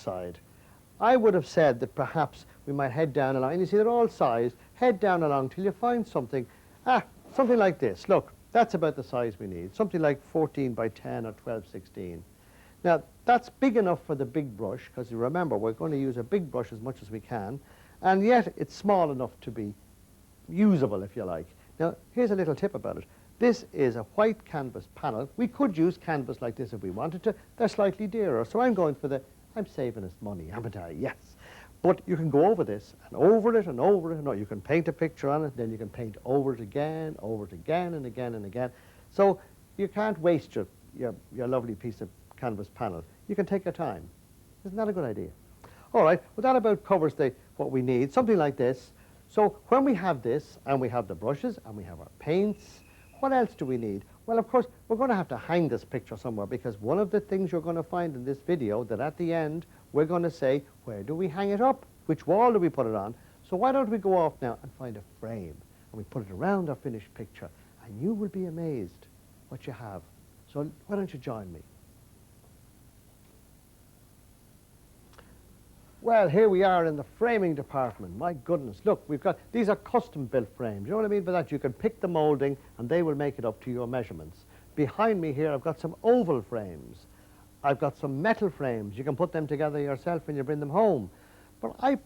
side. I would have said that perhaps we might head down along, and you see they're all sized, head down along till you find something, something like this. Look, that's about the size we need, something like 14 by 10 or 12/16. Now, that's big enough for the big brush, because you remember, we're going to use a big brush as much as we can, and yet it's small enough to be usable, if you like. Now, here's a little tip about it. This is a white canvas panel. We could use canvas like this if we wanted to. They're slightly dearer, so I'm going for I'm saving us money, haven't I? Yes. But you can go over this, and over it, and over it, and you can paint a picture on it, then you can paint over it again, and again, and again. So you can't waste your lovely piece of canvas panel. You can take your time. Isn't that a good idea? All right, well, that about covers what we need, something like this. So when we have this, and we have the brushes, and we have our paints, what else do we need? Well, of course, we're going to have to hang this picture somewhere, because one of the things you're going to find in this video, that at the end, we're going to say, where do we hang it up? Which wall do we put it on? So why don't we go off now and find a frame, and we put it around our finished picture, and you will be amazed what you have. So why don't you join me? Well, here we are in the framing department. My goodness, look, these are custom-built frames. You know what I mean by that? You can pick the molding, and they will make it up to your measurements. Behind me here, I've got some oval frames. I've got some metal frames. You can put them together yourself when you bring them home. But I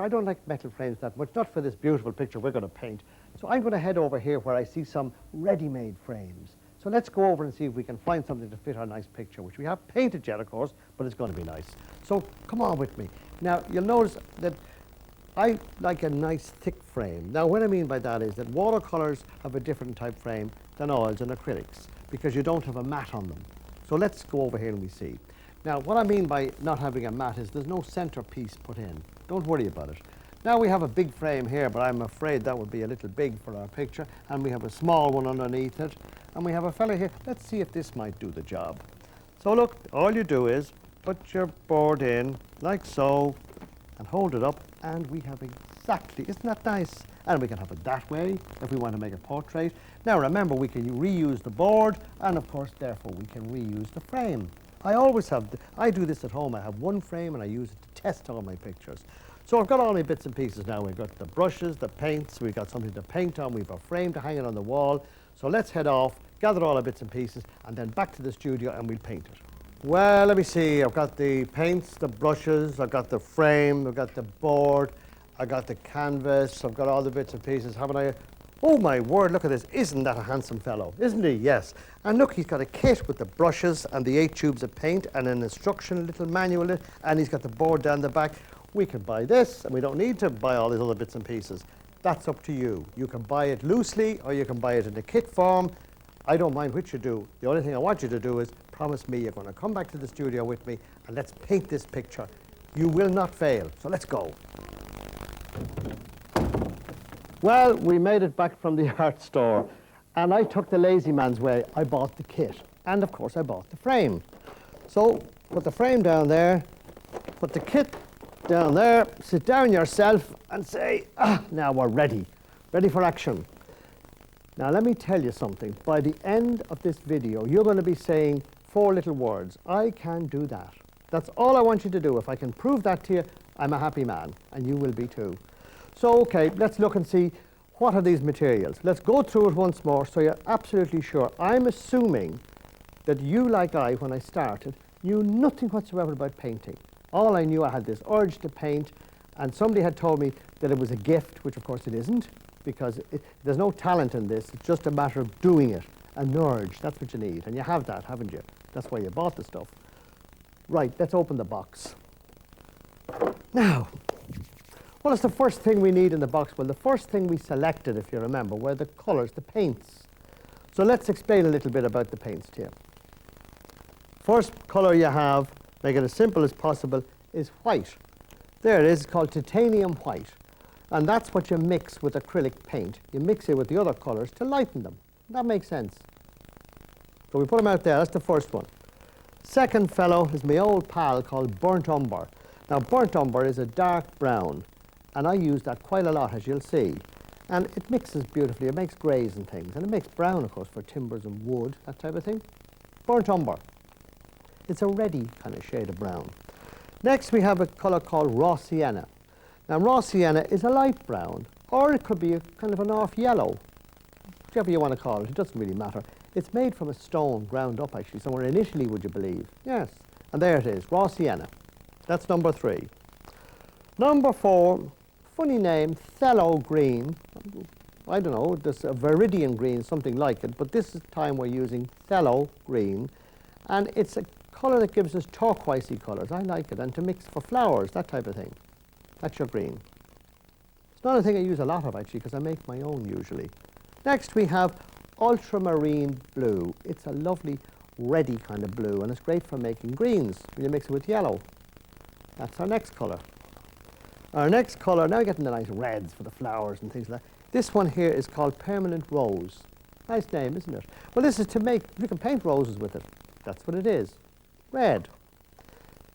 don't like metal frames that much, not for this beautiful picture we're going to paint. So I'm going to head over here where I see some ready-made frames. So let's go over and see if we can find something to fit our nice picture, which we have painted yet, of course, but it's going to be nice. So come on with me. Now, you'll notice that I like a nice thick frame. Now, what I mean by that is that watercolors have a different type frame than oils and acrylics, because you don't have a mat on them. So let's go over here and we see. Now, what I mean by not having a mat is there's no centerpiece put in. Don't worry about it. Now we have a big frame here, but I'm afraid that would be a little big for our picture, and we have a small one underneath it, and we have a fella here. Let's see if this might do the job. So look, all you do is put your board in, like so, and hold it up, and we have exactly, isn't that nice? And we can have it that way if we want to make a portrait. Now remember, we can reuse the board, and of course, therefore, we can reuse the frame. I do this at home. I have one frame, and I use it to test all my pictures. So I've got all my bits and pieces now. We've got the brushes, the paints, we've got something to paint on, we've a frame to hang it on the wall. So let's head off, gather all our bits and pieces, and then back to the studio, and we'll paint it. Well, let me see. I've got the paints, the brushes, I've got the frame, I've got the board, I've got the canvas, I've got all the bits and pieces, haven't I? Oh my word, look at this. Isn't that a handsome fellow? Isn't he? Yes. And look, he's got a kit with the brushes and the 8 tubes of paint and an instruction, a little manual, and he's got the board down the back. We can buy this, and we don't need to buy all these other bits and pieces. That's up to you. You can buy it loosely, or you can buy it in a kit form. I don't mind which you do. The only thing I want you to do is promise me you're going to come back to the studio with me, and let's paint this picture. You will not fail. So let's go. Well, we made it back from the art store, and I took the lazy man's way. I bought the kit, and of course I bought the frame. So put the frame down there, put the kit down there, sit down yourself and say, now we're ready for action. Now let me tell you something. By the end of this video, you're going to be saying 4 little words. I can do that. That's all I want you to do. If I can prove that to you, I'm a happy man, and you will be too. So, okay, let's look and see, what are these materials? Let's go through it once more so you're absolutely sure. I'm assuming that you, like I, when I started, knew nothing whatsoever about painting. All I knew, I had this urge to paint, and somebody had told me that it was a gift, which of course it isn't, because there's no talent in this. It's just a matter of doing it, an urge. That's what you need, and you have that, haven't you? That's why you bought the stuff. Right, let's open the box. Now, what is the first thing we need in the box? Well, the first thing we selected, if you remember, were the colors, the paints. So let's explain a little bit about the paints to you. First color you have, make it as simple as possible, is white. There it is, it's called titanium white. And that's what you mix with acrylic paint. You mix it with the other colors to lighten them. That makes sense. So we put them out there, that's the first one. Second fellow is my old pal called burnt umber. Now, burnt umber is a dark brown, and I use that quite a lot, as you'll see. And it mixes beautifully. It makes greys and things, and it makes brown, of course, for timbers and wood, that type of thing. Burnt umber. It's a reddy kind of shade of brown. Next we have a colour called raw sienna. Now raw sienna is a light brown, or it could be a kind of an off yellow, whichever you want to call it, it doesn't really matter. It's made from a stone ground up actually, somewhere in Italy, would you believe? Yes, and there it is, raw sienna. That's number 3. Number 4, funny name, phthalo green. I don't know, there's a viridian green, something like it, but this is the time we're using phthalo green, and it's a colour that gives us turquoisey colours. I like it, and to mix for flowers, that type of thing. That's your green. It's not a thing I use a lot of actually, because I make my own usually. Next we have ultramarine blue. It's a lovely reddy kind of blue, and it's great for making greens when you mix it with yellow. That's our next colour. Our next colour, now we're getting the nice reds for the flowers and things like that. This one here is called permanent rose. Nice name, isn't it? Well, this is to make, you can paint roses with it. That's what it is. Red.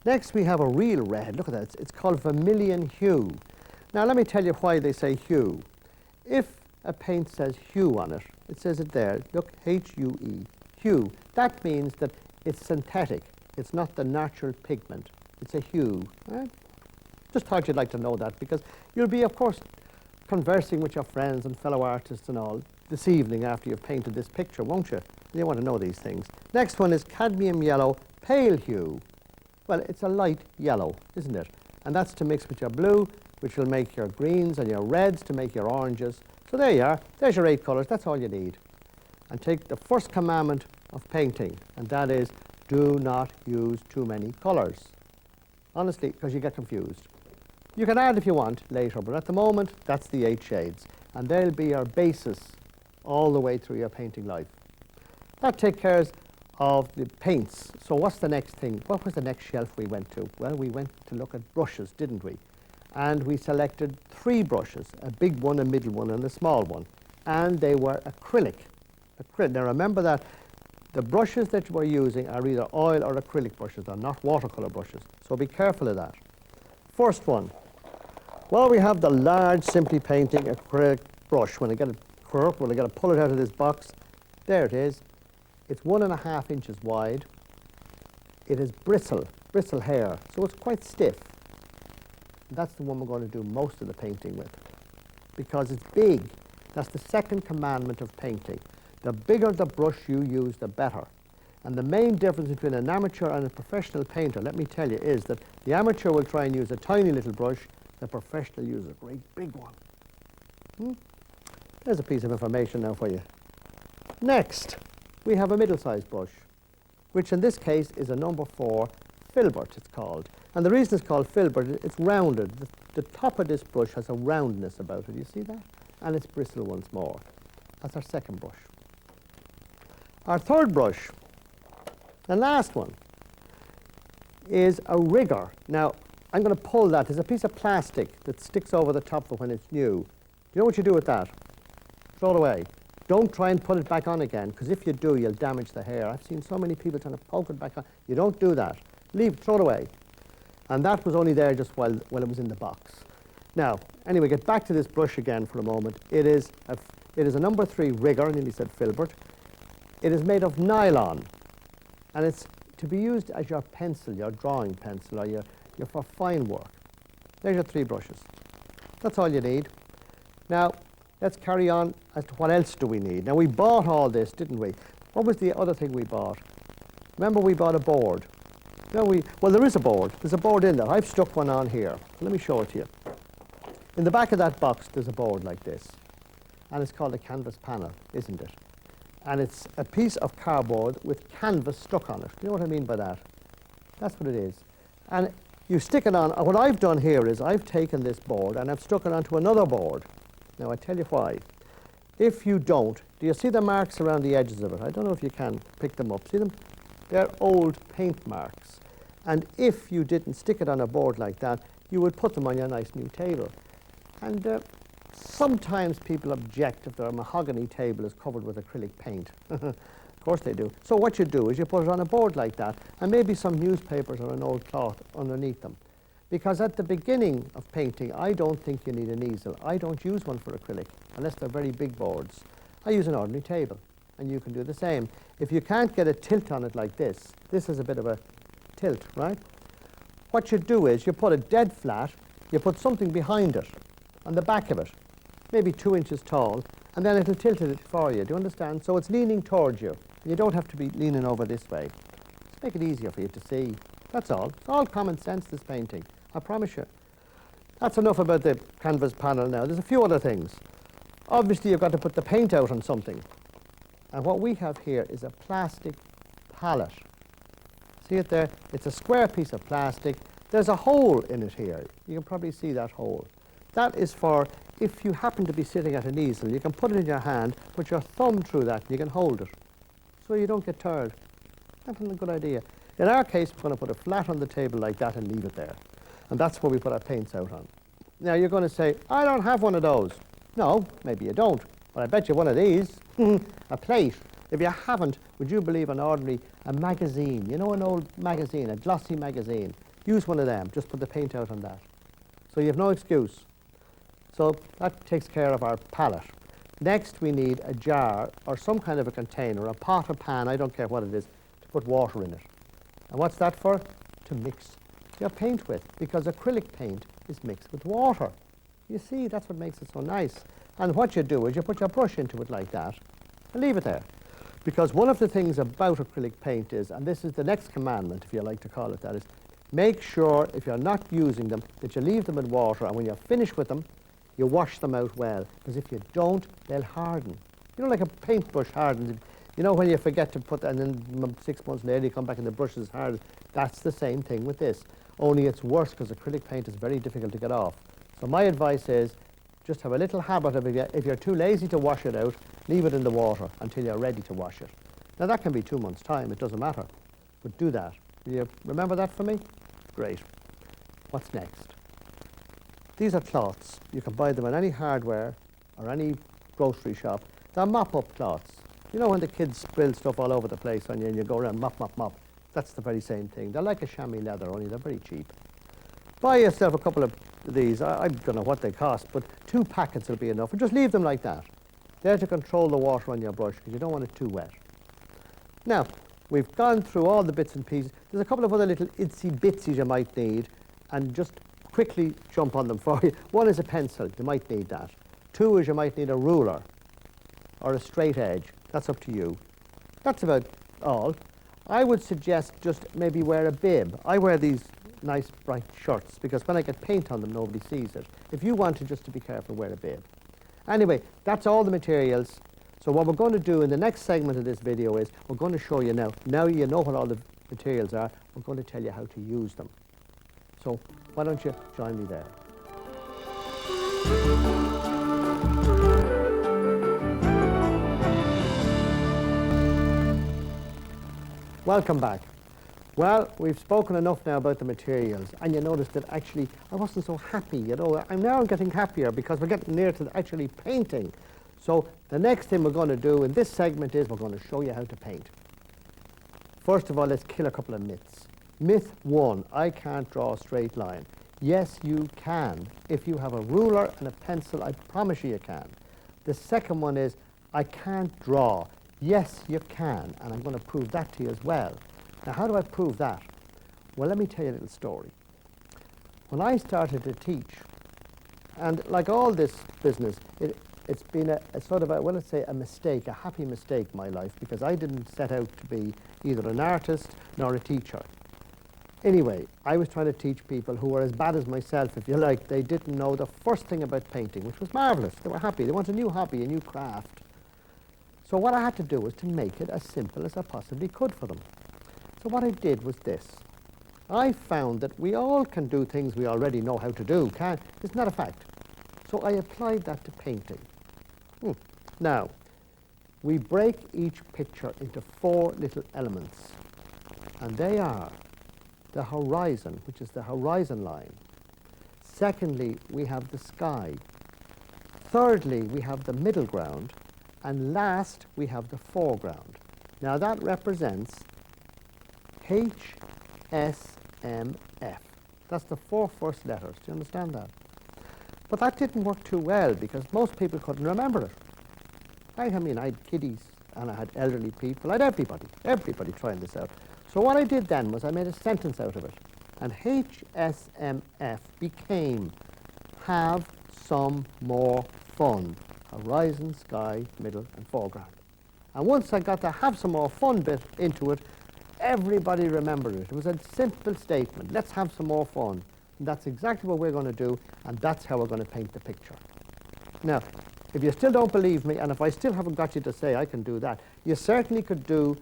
Next we have a real red. Look at that. It's called vermilion hue. Now let me tell you why they say hue. If a paint says hue on it, it says it there. Look, H-U-E. Hue. That means that it's synthetic. It's not the natural pigment. It's a hue. Right? Just thought you'd like to know that, because you'll be, of course, conversing with your friends and fellow artists and all this evening after you've painted this picture, won't you? You want to know these things. Next one is cadmium yellow, pale hue. Well, it's a light yellow, isn't it? And that's to mix with your blue, which will make your greens, and your reds to make your oranges. So there you are. There's your 8 colours. That's all you need. And take the first commandment of painting, and that is, do not use too many colours. Honestly, because you get confused. You can add if you want later, but at the moment, that's the 8 shades. And they'll be your basis all the way through your painting life. That takes care of the paints. So what's the next thing? What was the next shelf we went to? Well, we went to look at brushes, didn't we? And we selected 3 brushes, a big one, a middle one, and a small one. And they were acrylic. Now remember that the brushes that we're using are either oil or acrylic brushes. They're not watercolour brushes. So be careful of that. First one. Well, we have the large Simply Painting acrylic brush. When I get it curved, when I got to pull it out of this box, there it is. It's 1.5 inches wide. It is bristle hair, so it's quite stiff. And that's the one we're going to do most of the painting with, because it's big. That's the second commandment of painting. The bigger the brush you use, the better. And the main difference between an amateur and a professional painter, let me tell you, is that the amateur will try and use a tiny little brush, the professional uses a great big one. There's a piece of information now for you. Next, we have a middle-sized brush, which in this case is a number 4 filbert, it's called. And the reason it's called filbert, it's rounded. The top of this brush has a roundness about it, you see that? And it's bristle once more. That's our second brush. Our third brush, the last one, is a rigger. Now, I'm going to pull that. There's a piece of plastic that sticks over the top of when it's new. You know what you do with that? Throw it away. Don't try and put it back on again, because if you do, you'll damage the hair. I've seen so many people trying to poke it back on. You don't do that. Leave it, throw it away. And that was only there just while it was in the box. Now, anyway, get back to this brush again for a moment. It is a number 3 rigger, I nearly said filbert. It is made of nylon, and it's to be used as your pencil, your drawing pencil, or your for fine work. There's your 3 brushes. That's all you need. Now, let's carry on as to what else do we need. Now, we bought all this, didn't we? What was the other thing we bought? Remember, we bought a board. Well, there is a board. There's a board in there. I've stuck one on here. Let me show it to you. In the back of that box, there's a board like this. And it's called a canvas panel, isn't it? And it's a piece of cardboard with canvas stuck on it. Do you know what I mean by that? That's what it is. And you stick it on. What I've done here is I've taken this board and I've stuck it onto another board. Now, I tell you why. If you don't, do you see the marks around the edges of it? I don't know if you can pick them up. See them? They're old paint marks. And if you didn't stick it on a board like that, you would put them on your nice new table. And sometimes people object if their mahogany table is covered with acrylic paint. Of course they do. So what you do is you put it on a board like that, and maybe some newspapers or an old cloth underneath them. Because at the beginning of painting, I don't think you need an easel. I don't use one for acrylic, unless they're very big boards. I use an ordinary table, and you can do the same. If you can't get a tilt on it like this, this is a bit of a tilt, right? what you do is you put it dead flat, you put something behind it, on the back of it, maybe 2 inches tall, and then it'll tilt it for you. Do you understand? So it's leaning towards you. You don't have to be leaning over this way. Just make it easier for you to see. That's all. It's all common sense, this painting. I promise you. That's enough about the canvas panel now. There's a few other things. Obviously, you've got to put the paint out on something. And what we have here is a plastic palette. See it there? It's a square piece of plastic. There's a hole in it here. You can probably see that hole. That is for if you happen to be sitting at an easel, you can put it in your hand, put your thumb through that, and you can hold it. So you don't get tired. That's a good idea. In our case, we're going to put it flat on the table like that and leave it there. And that's where we put our paints out on. Now you're going to say, I don't have one of those. No, maybe you don't. But I bet you one of these, a plate. If you haven't, would you believe a magazine, you know, an old magazine, a glossy magazine. Use one of them, just put the paint out on that. So you have no excuse. So that takes care of our palette. Next we need a jar or some kind of a container, a pot or pan, I don't care what it is, to put water in it. And what's that for? To mix your paint with, because acrylic paint is mixed with water. You see, that's what makes it so nice. And what you do is you put your brush into it like that and leave it there. Because one of the things about acrylic paint is, and this is the next commandment, if you like to call it that, is make sure, if you're not using them, that you leave them in water, and when you're finished with them, you wash them out well. Because if you don't, they'll harden. You know, like a paintbrush hardens. You know, when you forget to put that, and then 6 months later you come back and the brush is hard. That's the same thing with this. Only it's worse because acrylic paint is very difficult to get off. So my advice is, just have a little habit of it. If you're too lazy to wash it out, leave it in the water until you're ready to wash it. Now that can be 2 months' time, it doesn't matter. But do that. Will you remember that for me? Great. What's next? These are cloths. You can buy them in any hardware or any grocery shop. They're mop-up cloths. You know when the kids spill stuff all over the place on you and you go around mop, mop, mop? That's the very same thing. They're like a chamois leather, only they're very cheap. Buy yourself a couple of these. I don't know what they cost, but 2 packets will be enough. And just leave them like that. They're to control the water on your brush because you don't want it too wet. Now, we've gone through all the bits and pieces. There's a couple of other little itsy-bitsies you might need, and just quickly jump on them for you. One is a pencil. You might need that. 2 is you might need a ruler or a straight edge. That's up to you. That's about all. I would suggest just maybe wear a bib. I wear these nice bright shirts because when I get paint on them, nobody sees it. If you want to, just to be careful, wear a bib. Anyway, that's all the materials. So what we're going to do in the next segment of this video is we're going to show you now. Now you know what all the materials are, we're going to tell you how to use them. So why don't you join me there? Welcome back. Well, we've spoken enough now about the materials, and you notice that actually I wasn't so happy, you know. I'm now getting happier because we're getting near to actually painting. So the next thing we're going to do in this segment is we're going to show you how to paint. First of all, let's kill a couple of myths. Myth 1, I can't draw a straight line. Yes, you can. If you have a ruler and a pencil, I promise you can. The second one is, I can't draw. Yes, you can, and I'm going to prove that to you as well. Now, how do I prove that? Well, let me tell you a little story. When I started to teach, and like all this business, it's been a sort of, well, let's say a mistake, a happy mistake in my life, because I didn't set out to be either an artist nor a teacher. Anyway, I was trying to teach people who were as bad as myself, if you like. They didn't know the first thing about painting, which was marvellous. They were happy. They wanted a new hobby, a new craft. So what I had to do was to make it as simple as I possibly could for them. So what I did was this. I found that we all can do things we already know how to do. Isn't that a fact? So I applied that to painting. Now, we break each picture into 4 little elements. And they are the horizon, which is the horizon line. Secondly, we have the sky. Thirdly, we have the middle ground. And last, we have the foreground. Now that represents H, S, M, F. That's the 4 first letters. Do you understand that? But that didn't work too well because most people couldn't remember it. I mean, I had kiddies and I had elderly people. I had everybody trying this out. So what I did then was I made a sentence out of it. And HSMF became have some more fun. Horizon, sky, middle and foreground. And once I got the have some more fun bit into it, everybody remembered it. It was a simple statement. Let's have some more fun. And that's exactly what we're going to do, and that's how we're going to paint the picture. Now, if you still don't believe me, and if I still haven't got you to say I can do that, you certainly could do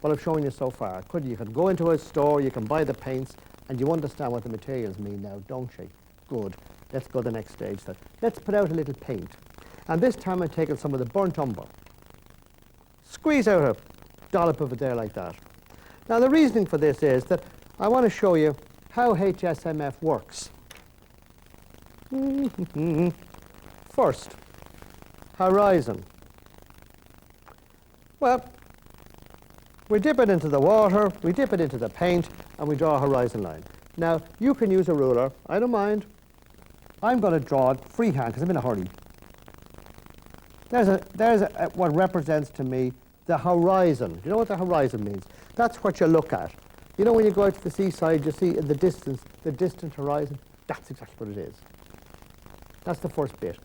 what I've shown you so far, couldn't you? You can go into a store, you can buy the paints, and you understand what the materials mean now, don't you? Good. Let's go to the next stage then. Let's put out a little paint. And this time I'm taking some of the burnt umber. Squeeze out a dollop of it there like that. Now the reasoning for this is that I want to show you how HSMF works. First, horizon. Well, we dip it into the water, we dip it into the paint, and we draw a horizon line. Now, you can use a ruler, I don't mind. I'm going to draw it freehand because I'm in a hurry. There's what represents to me the horizon. You know what the horizon means? That's what you look at. You know when you go out to the seaside, you see in the distance, the distant horizon? That's exactly what it is. That's the first bit.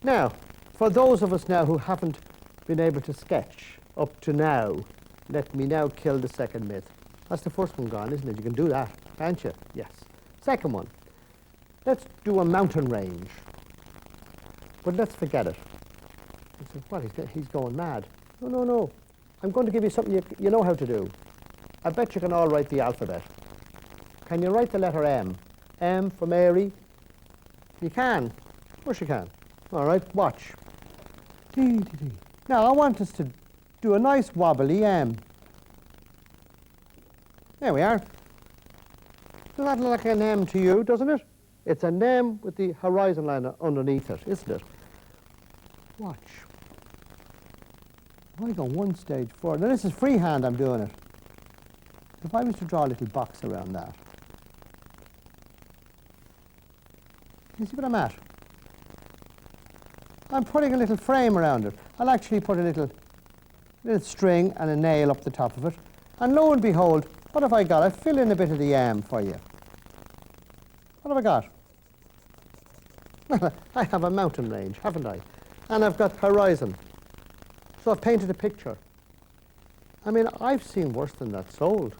Now, for those of us now who haven't been able to sketch up to now, let me now kill the second myth. That's the first one gone, isn't it? You can do that, can't you? Yes. Second one. Let's do a mountain range. But let's forget it. You say, what, he's going mad. No, no, no. I'm going to give you something you know how to do. I bet you can all write the alphabet. Can you write the letter M? M for Mary? You can. Of course you can. All right, watch. Now, I want us to do a nice wobbly M. There we are. Does that look like an M to you, doesn't it? It's an M with the horizon line underneath it, isn't it? Watch. I go one stage forward. Now this is freehand I'm doing it. If I was to draw a little box around that. You see what I'm at? I'm putting a little frame around it. I'll actually put a little string and a nail up the top of it. And lo and behold, what have I got? I've filled in a bit of the M for you. What have I got? I have a mountain range, haven't I? And I've got horizon. So I've painted a picture. I mean, I've seen worse than that sold.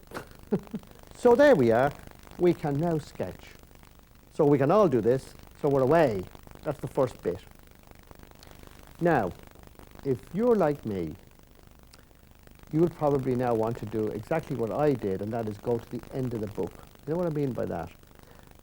So there we are. We can now sketch. So we can all do this. So we're away. That's the first bit. Now, if you're like me, you'll probably now want to do exactly what I did, and that is go to the end of the book. You know what I mean by that?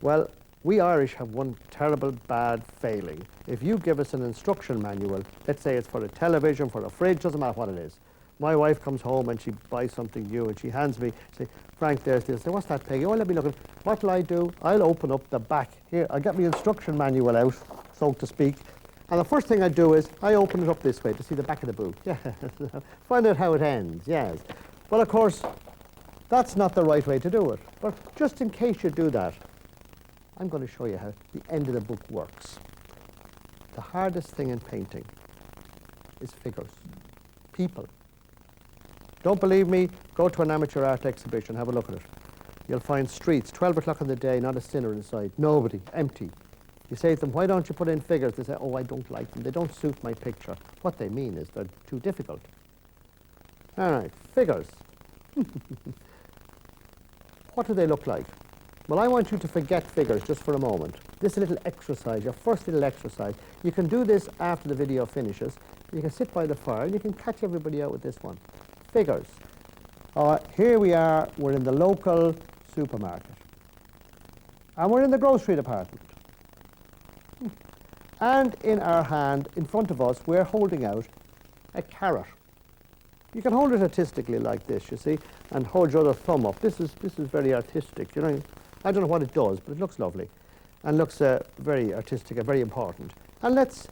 Well, we Irish have one terrible bad failing. If you give us an instruction manual, let's say it's for a television, for a fridge, doesn't matter what it is. My wife comes home and she buys something new and she hands me, say, Frank, there's this. I say, what's that, Peggy? Oh, let me look at it. What'll I do? I'll open up the back. Here, I'll get my instruction manual out, so to speak. And the first thing I do is I open it up this way to see the back of the book. Yeah, find out how it ends, yes. Well, of course, that's not the right way to do it. But just in case you do that, I'm going to show you how the end of the book works. The hardest thing in painting is figures, people. Don't believe me? Go to an amateur art exhibition, have a look at it. You'll find streets, 12 o'clock in the day, not a sinner inside, nobody, empty. You say to them, why don't you put in figures? They say, oh, I don't like them. They don't suit my picture. What they mean is they're too difficult. All right, figures. What do they look like? Well, I want you to forget figures just for a moment. This little exercise, your first little exercise. You can do this after the video finishes. You can sit by the fire and you can catch everybody out with this one. Figures. Here we are, we're in the local supermarket. And we're in the grocery department. And in our hand, in front of us, we're holding out a carrot. You can hold it artistically like this, you see, and hold your other thumb up. This is very artistic, you know. I don't know what it does, but it looks lovely and looks very artistic and very important. And let's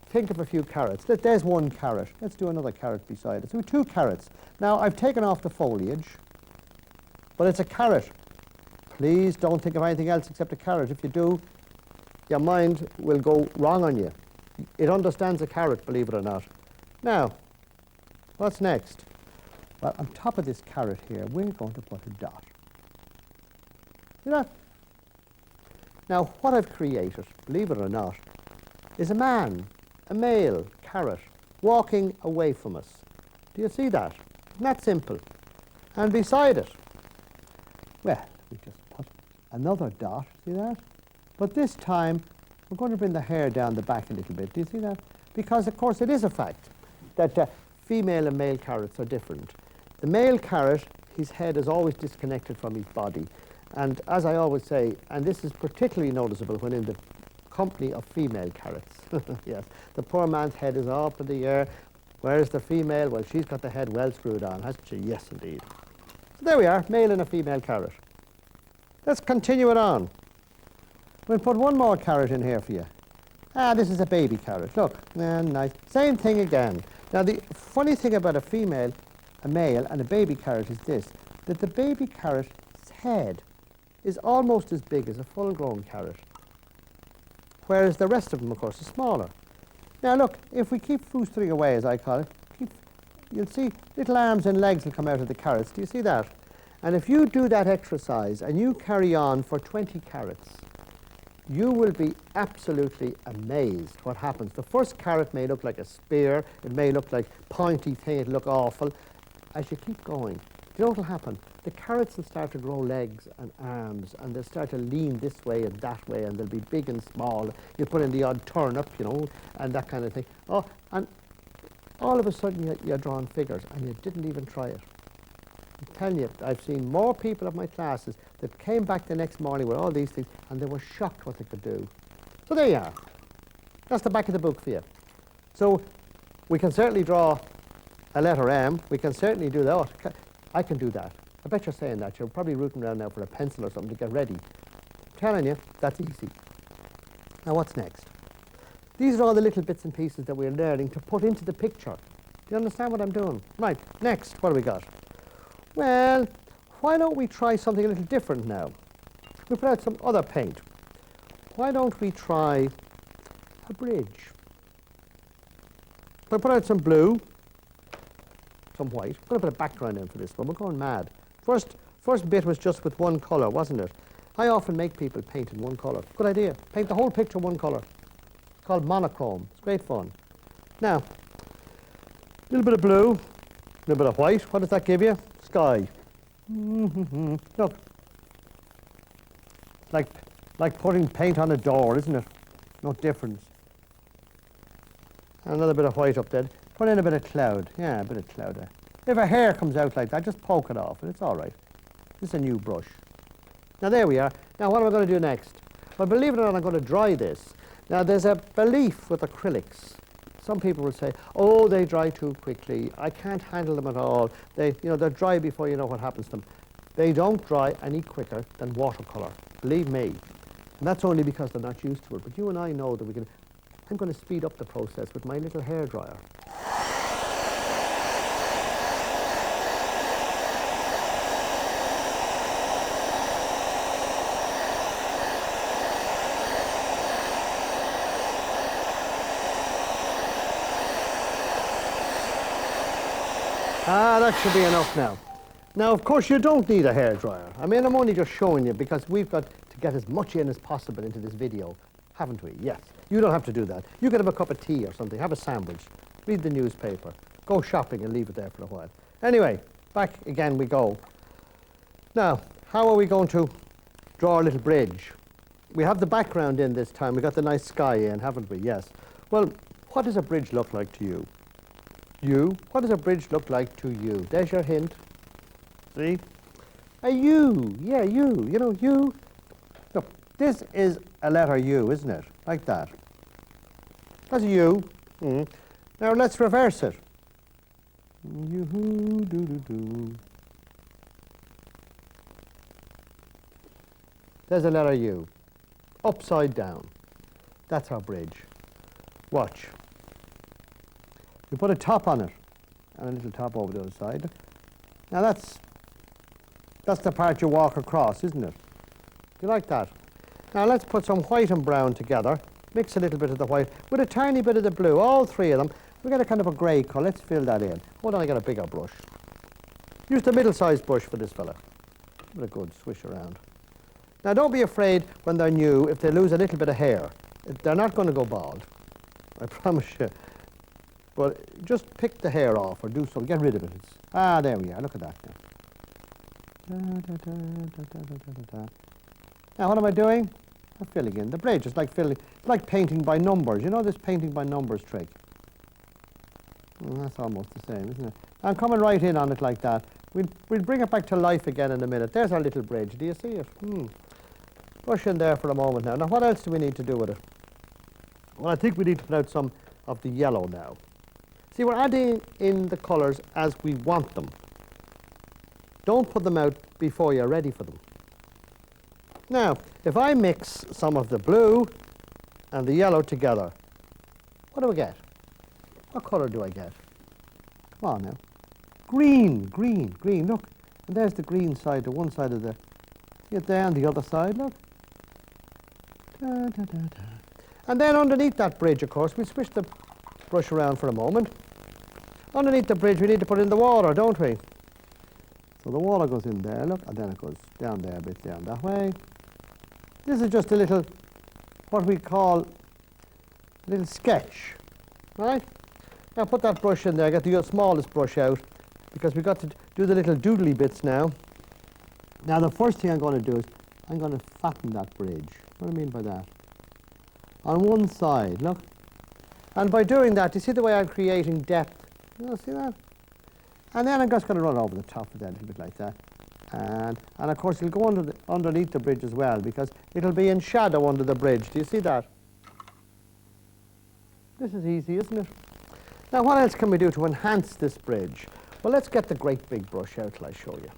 think of a few carrots. There's one carrot. Let's do another carrot beside it. So 2 carrots. Now, I've taken off the foliage, but it's a carrot. Please don't think of anything else except a carrot. If you do, your mind will go wrong on you. It understands a carrot, believe it or not. Now, what's next? Well, on top of this carrot here, we're going to put a dot. See that? Now, what I've created, believe it or not, is a man, a male carrot, walking away from us. Do you see that? Isn't that simple? And beside it, well, we just put another dot, see that? But this time, we're going to bring the hair down the back a little bit. Do you see that? Because, of course, it is a fact that female and male carrots are different. The male carrot, his head is always disconnected from his body. And as I always say, and this is particularly noticeable when in the company of female carrots. Yes, the poor man's head is up in the air, whereas the female, well, she's got the head well screwed on, hasn't she? Yes, indeed. So there we are, male and a female carrot. Let's continue it on. We'll put one more carrot in here for you. Ah, this is a baby carrot. Look, nice. Same thing again. Now, the funny thing about a male and a baby carrot is this, that the baby carrot's head is almost as big as a full-grown carrot, whereas the rest of them, of course, are smaller. Now, look, if we keep foostering away, as I call it, you'll see little arms and legs will come out of the carrots. Do you see that? And if you do that exercise and you carry on for 20 carrots, you will be absolutely amazed what happens. The first carrot may look like a spear, it may look like pointy thing, it'll look awful. As you keep going, you know what will happen? The carrots will start to grow legs and arms, and they'll start to lean this way and that way, and they'll be big and small. You put in the odd turnip, you know, and that kind of thing. Oh, and all of a sudden you're drawing figures, and you didn't even try it. I'm telling you, I've seen more people of my classes that came back the next morning with all these things, and they were shocked what they could do. So there you are. That's the back of the book for you. So we can certainly draw a letter M. We can certainly do that. Oh, I can do that. I bet you're saying that. You're probably rooting around now for a pencil or something to get ready. I'm telling you, that's easy. Now, what's next? These are all the little bits and pieces that we're learning to put into the picture. Do you understand what I'm doing? Right, next, what do we got? Well, why don't we try something a little different now? We put out some other paint. Why don't we try a bridge? We'll put out some blue, some white. We're going to put a background in for this one. We're going mad. First bit was just with one colour, wasn't it? I often make people paint in one colour. Good idea. Paint the whole picture one colour. It's called monochrome. It's great fun. Now, a little bit of blue, a little bit of white. What does that give you? Sky. Look. Like putting paint on a door, isn't it? No difference. Another bit of white up there. Put in a bit of cloud. Yeah, a bit of cloud there. If a hair comes out like that, just poke it off and it's all right. This is a new brush. Now there we are. Now what am I going to do next? Well, believe it or not, I'm going to dry this. Now there's a belief with acrylics. Some people will say, oh, they dry too quickly. I can't handle them at all. They're dry before you know what happens to them. They don't dry any quicker than watercolour. Believe me. And that's only because they're not used to it. But you and I know that we can. I'm going to speed up the process with my little hairdryer. Ah, that should be enough now. Now, of course, you don't need a hairdryer. I mean, I'm only just showing you because we've got to get as much in as possible into this video, haven't we? Yes. You don't have to do that. You can have a cup of tea or something, have a sandwich, read the newspaper, go shopping and leave it there for a while. Anyway, back again we go. Now, how are we going to draw a little bridge? We have the background in this time. We've got the nice sky in, haven't we? Yes. Well, what does a bridge look like to you? You? What does a bridge look like to you? There's your hint. See? A U. Yeah, U. You know, U. Look, this is a letter U, isn't it? Like that. That's a U. Now let's reverse it. U-hoo-doo-doo-doo. There's a letter U. Upside down. That's our bridge. Watch. You put a top on it, and a little top over the other side. Now that's the part you walk across, isn't it? You like that? Now let's put some white and brown together. Mix a little bit of the white with a tiny bit of the blue, all three of them. We get a kind of a grey colour. Let's fill that in. Hold on, I got a bigger brush. Use the middle-sized brush for this fella. Give it a good swish around. Now don't be afraid when they're new if they lose a little bit of hair. They're not going to go bald, I promise you. But just pick the hair off or do something, get rid of it. There we are, look at that now. Now what am I doing? I'm filling in the bridge. It's like painting by numbers. You know this painting by numbers trick? Well, that's almost the same, isn't it? I'm coming right in on it like that. We'll bring it back to life again in a minute. There's our little bridge. Do you see it? Brush in there for a moment now. Now what else do we need to do with it? Well, I think we need to put out some of the yellow now. See, we're adding in the colours as we want them. Don't put them out before you're ready for them. Now, if I mix some of the blue and the yellow together, what do I get? What colour do I get? Come on now. Green, green, green, look. And there's the green side to one side of the... See it there on the other side, look. Da, da, da, da. And then underneath that bridge, of course, we switch the brush around for a moment. Underneath the bridge, we need to put in the water, don't we? So the water goes in there, look, and then it goes down there a bit, down that way. This is just a little, what we call a little sketch, right? Now put that brush in there, get the smallest brush out, because we've got to do the little doodly bits now. Now the first thing I'm going to do is, I'm going to flatten that bridge. What do I mean by that? On one side, look. And by doing that, you see the way I'm creating depth? You see that? And then I'm just going to run over the top of that a little bit like that. And of course it'll go underneath the bridge as well, because it'll be in shadow under the bridge. Do you see that? This is easy, isn't it? Now what else can we do to enhance this bridge? Well, let's get the great big brush out till I show you.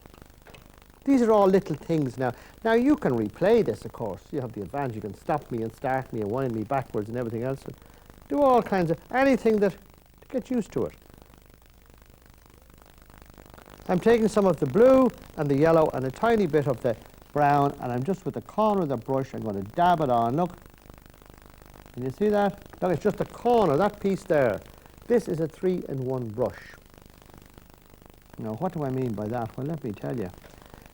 These are all little things now. Now you can replay this, of course. You have the advantage. You can stop me and start me and wind me backwards and everything else. And do all kinds of, anything to get used to it. I'm taking some of the blue and the yellow and a tiny bit of the brown, and I'm just with the corner of the brush, I'm going to dab it on. Look. Can you see that? Look, it's just a corner, that piece there. This is a 3-in-1 brush. Now, what do I mean by that? Well, let me tell you.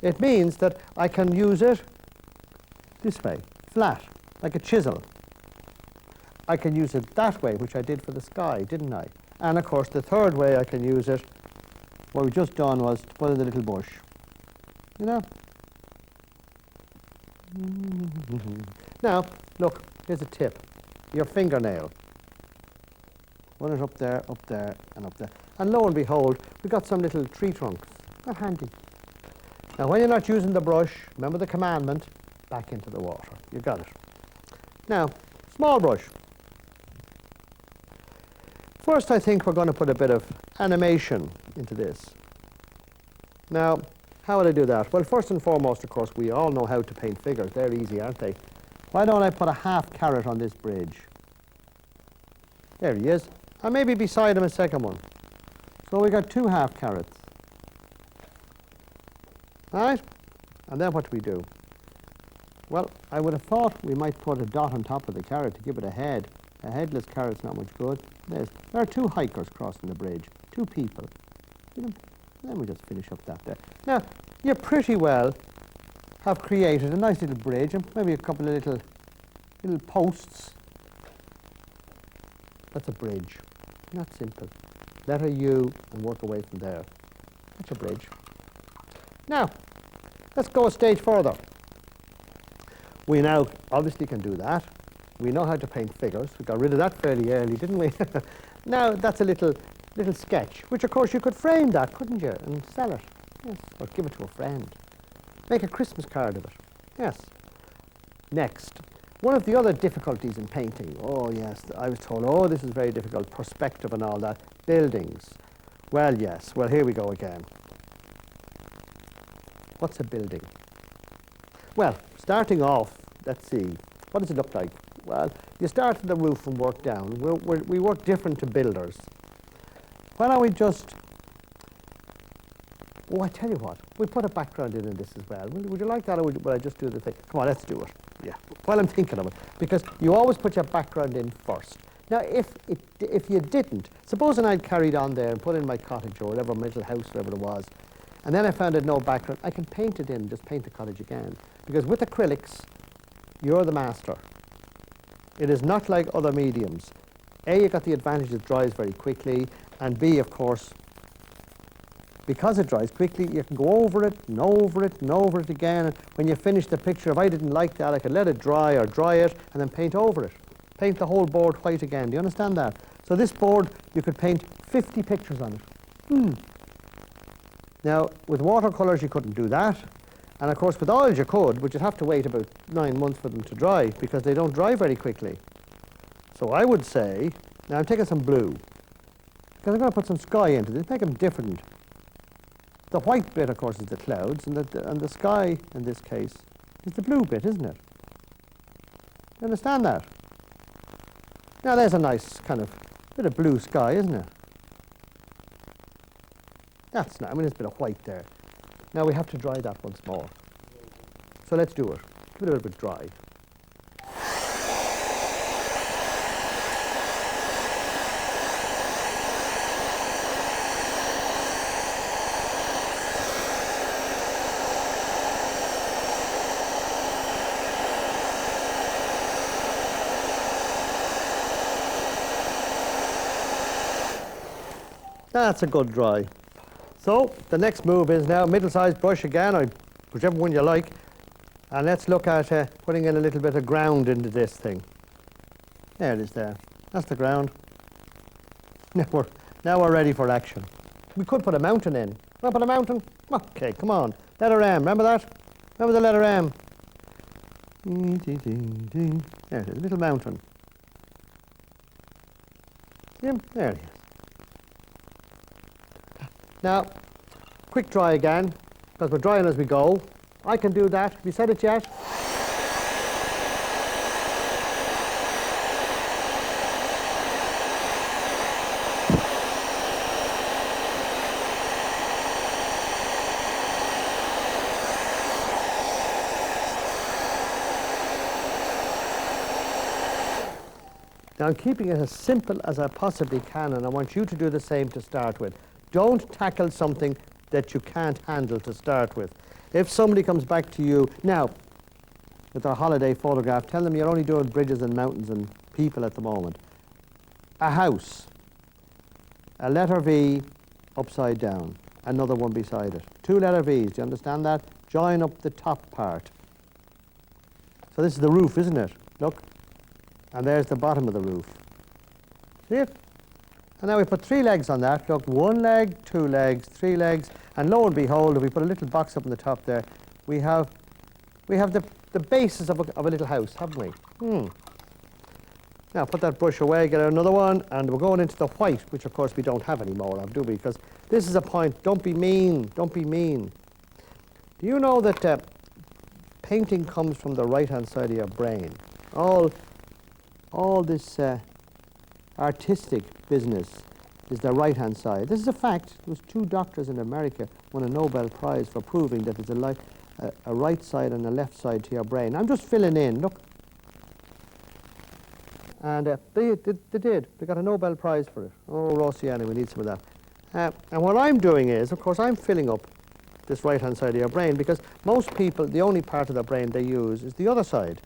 It means that I can use it this way, flat, like a chisel. I can use it that way, which I did for the sky, didn't I? And of course, the third way I can use it, what we've just done was to put in the little bush. You know? Now, look, here's a tip. Your fingernail. Run it up there, and up there. And lo and behold, we've got some little tree trunks. They're handy. Now, when you're not using the brush, remember the commandment, back into the water. You got it. Now, small brush. First, I think we're going to put a bit of animation into this. Now, how would I do that? Well, first and foremost, of course, we all know how to paint figures. They're easy, aren't they? Why don't I put a half carrot on this bridge? There he is. And maybe beside him a second one. So we got 2 half carrots. Right? And then what do we do? Well, I would have thought we might put a dot on top of the carrot to give it a head. A headless carrot's not much good. There are 2 hikers crossing the bridge. 2 people. And then we just finish up that there. Now, you pretty well have created a nice little bridge and maybe a couple of little posts. That's a bridge. Not simple. Letter U and work away from there. That's a bridge. Now, let's go a stage further. We now obviously can do that. We know how to paint figures. We got rid of that fairly early, didn't we? Now, that's a little sketch, which of course you could frame that, couldn't you, and sell it. Yes, or give it to a friend. Make a Christmas card of it. Yes. Next, one of the other difficulties in painting, oh yes, I was told, oh, this is very difficult, perspective and all that, buildings. Well, yes, well, here we go again. What's a building? Well, starting off, let's see, what does it look like? Well, you start at the roof and work down. We work different to builders. Why don't we just, oh, I tell you what, we put a background in this as well. Would you like that, or would I just do the thing? Come on, let's do it. Yeah, while I'm thinking of it. Because you always put your background in first. Now, if you didn't, supposing I'd carried on there and put in my cottage or whatever, my little house, whatever it was, and then I found it no background, I can paint it in, just paint the cottage again. Because with acrylics, you're the master. It is not like other mediums. A, you got the advantage it dries very quickly, and B, of course, because it dries quickly, you can go over it and over it and over it again. And when you finish the picture, if I didn't like that, I could let it dry or dry it and then paint over it. Paint the whole board white again. Do you understand that? So this board, you could paint 50 pictures on it. Now, with watercolours, you couldn't do that. And of course, with oils, you could, but you'd have to wait about 9 months for them to dry because they don't dry very quickly. So I would say, now I'm taking some blue, because I'm going to put some sky into this, make them different. The white bit, of course, is the clouds, and the sky, in this case, is the blue bit, isn't it? You understand that? Now there's a nice kind of bit of blue sky, isn't it? That's nice. I mean, there's a bit of white there. Now we have to dry that once more. So let's do it. Give it a little bit dry. That's a good dry. So the next move is now middle-sized brush again, or whichever one you like, and let's look at putting in a little bit of ground into this thing. There it is there. That's the ground. Now we're ready for action. We could put a mountain in. Want to put a mountain? Okay, come on. Letter M, remember that? Remember the letter M? There it is, a little mountain. See him? There it is. Now, quick dry again, because we're drying as we go. I can do that. Have you said it yet? Now, I'm keeping it as simple as I possibly can, and I want you to do the same to start with. Don't tackle something that you can't handle to start with. If somebody comes back to you, now, with our holiday photograph, tell them you're only doing bridges and mountains and people at the moment. A house, a letter V upside down, another one beside it. 2 letter V's, do you understand that? Join up the top part. So this is the roof, isn't it? Look, and there's the bottom of the roof. See it? And now we put 3 legs on that. Look, 1 leg, 2 legs, 3 legs, and lo and behold, if we put a little box up on the top there, we have the basis of a little house, haven't we? Now put that brush away, get another one, and we're going into the white, which of course we don't have any more of, do we? Because this is a point. Don't be mean. Don't be mean. Do you know that painting comes from the right-hand side of your brain? All this artistic business is the right-hand side. This is a fact. There was 2 doctors in America won a Nobel Prize for proving that there's a right side and a left side to your brain. I'm just filling in. Look. And they did. They got a Nobel Prize for it. Oh, Rossiani, we need some of that. And what I'm doing is, of course, I'm filling up this right-hand side of your brain, because most people, the only part of their brain they use is the other side.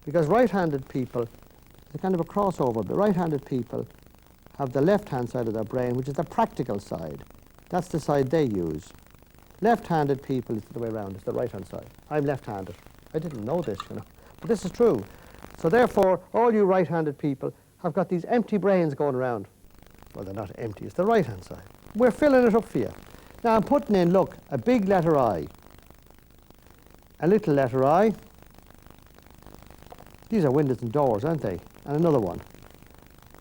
Because right-handed people, it's a kind of a crossover. The right-handed people have the left-hand side of their brain, which is the practical side. That's the side they use. Left-handed people, it's the way around, it's the right-hand side. I'm left-handed. I didn't know this, you know. But this is true. So therefore, all you right-handed people have got these empty brains going around. Well, they're not empty, it's the right-hand side. We're filling it up for you. Now I'm putting in, look, a big letter I, a little letter I. These are windows and doors, aren't they? And another one.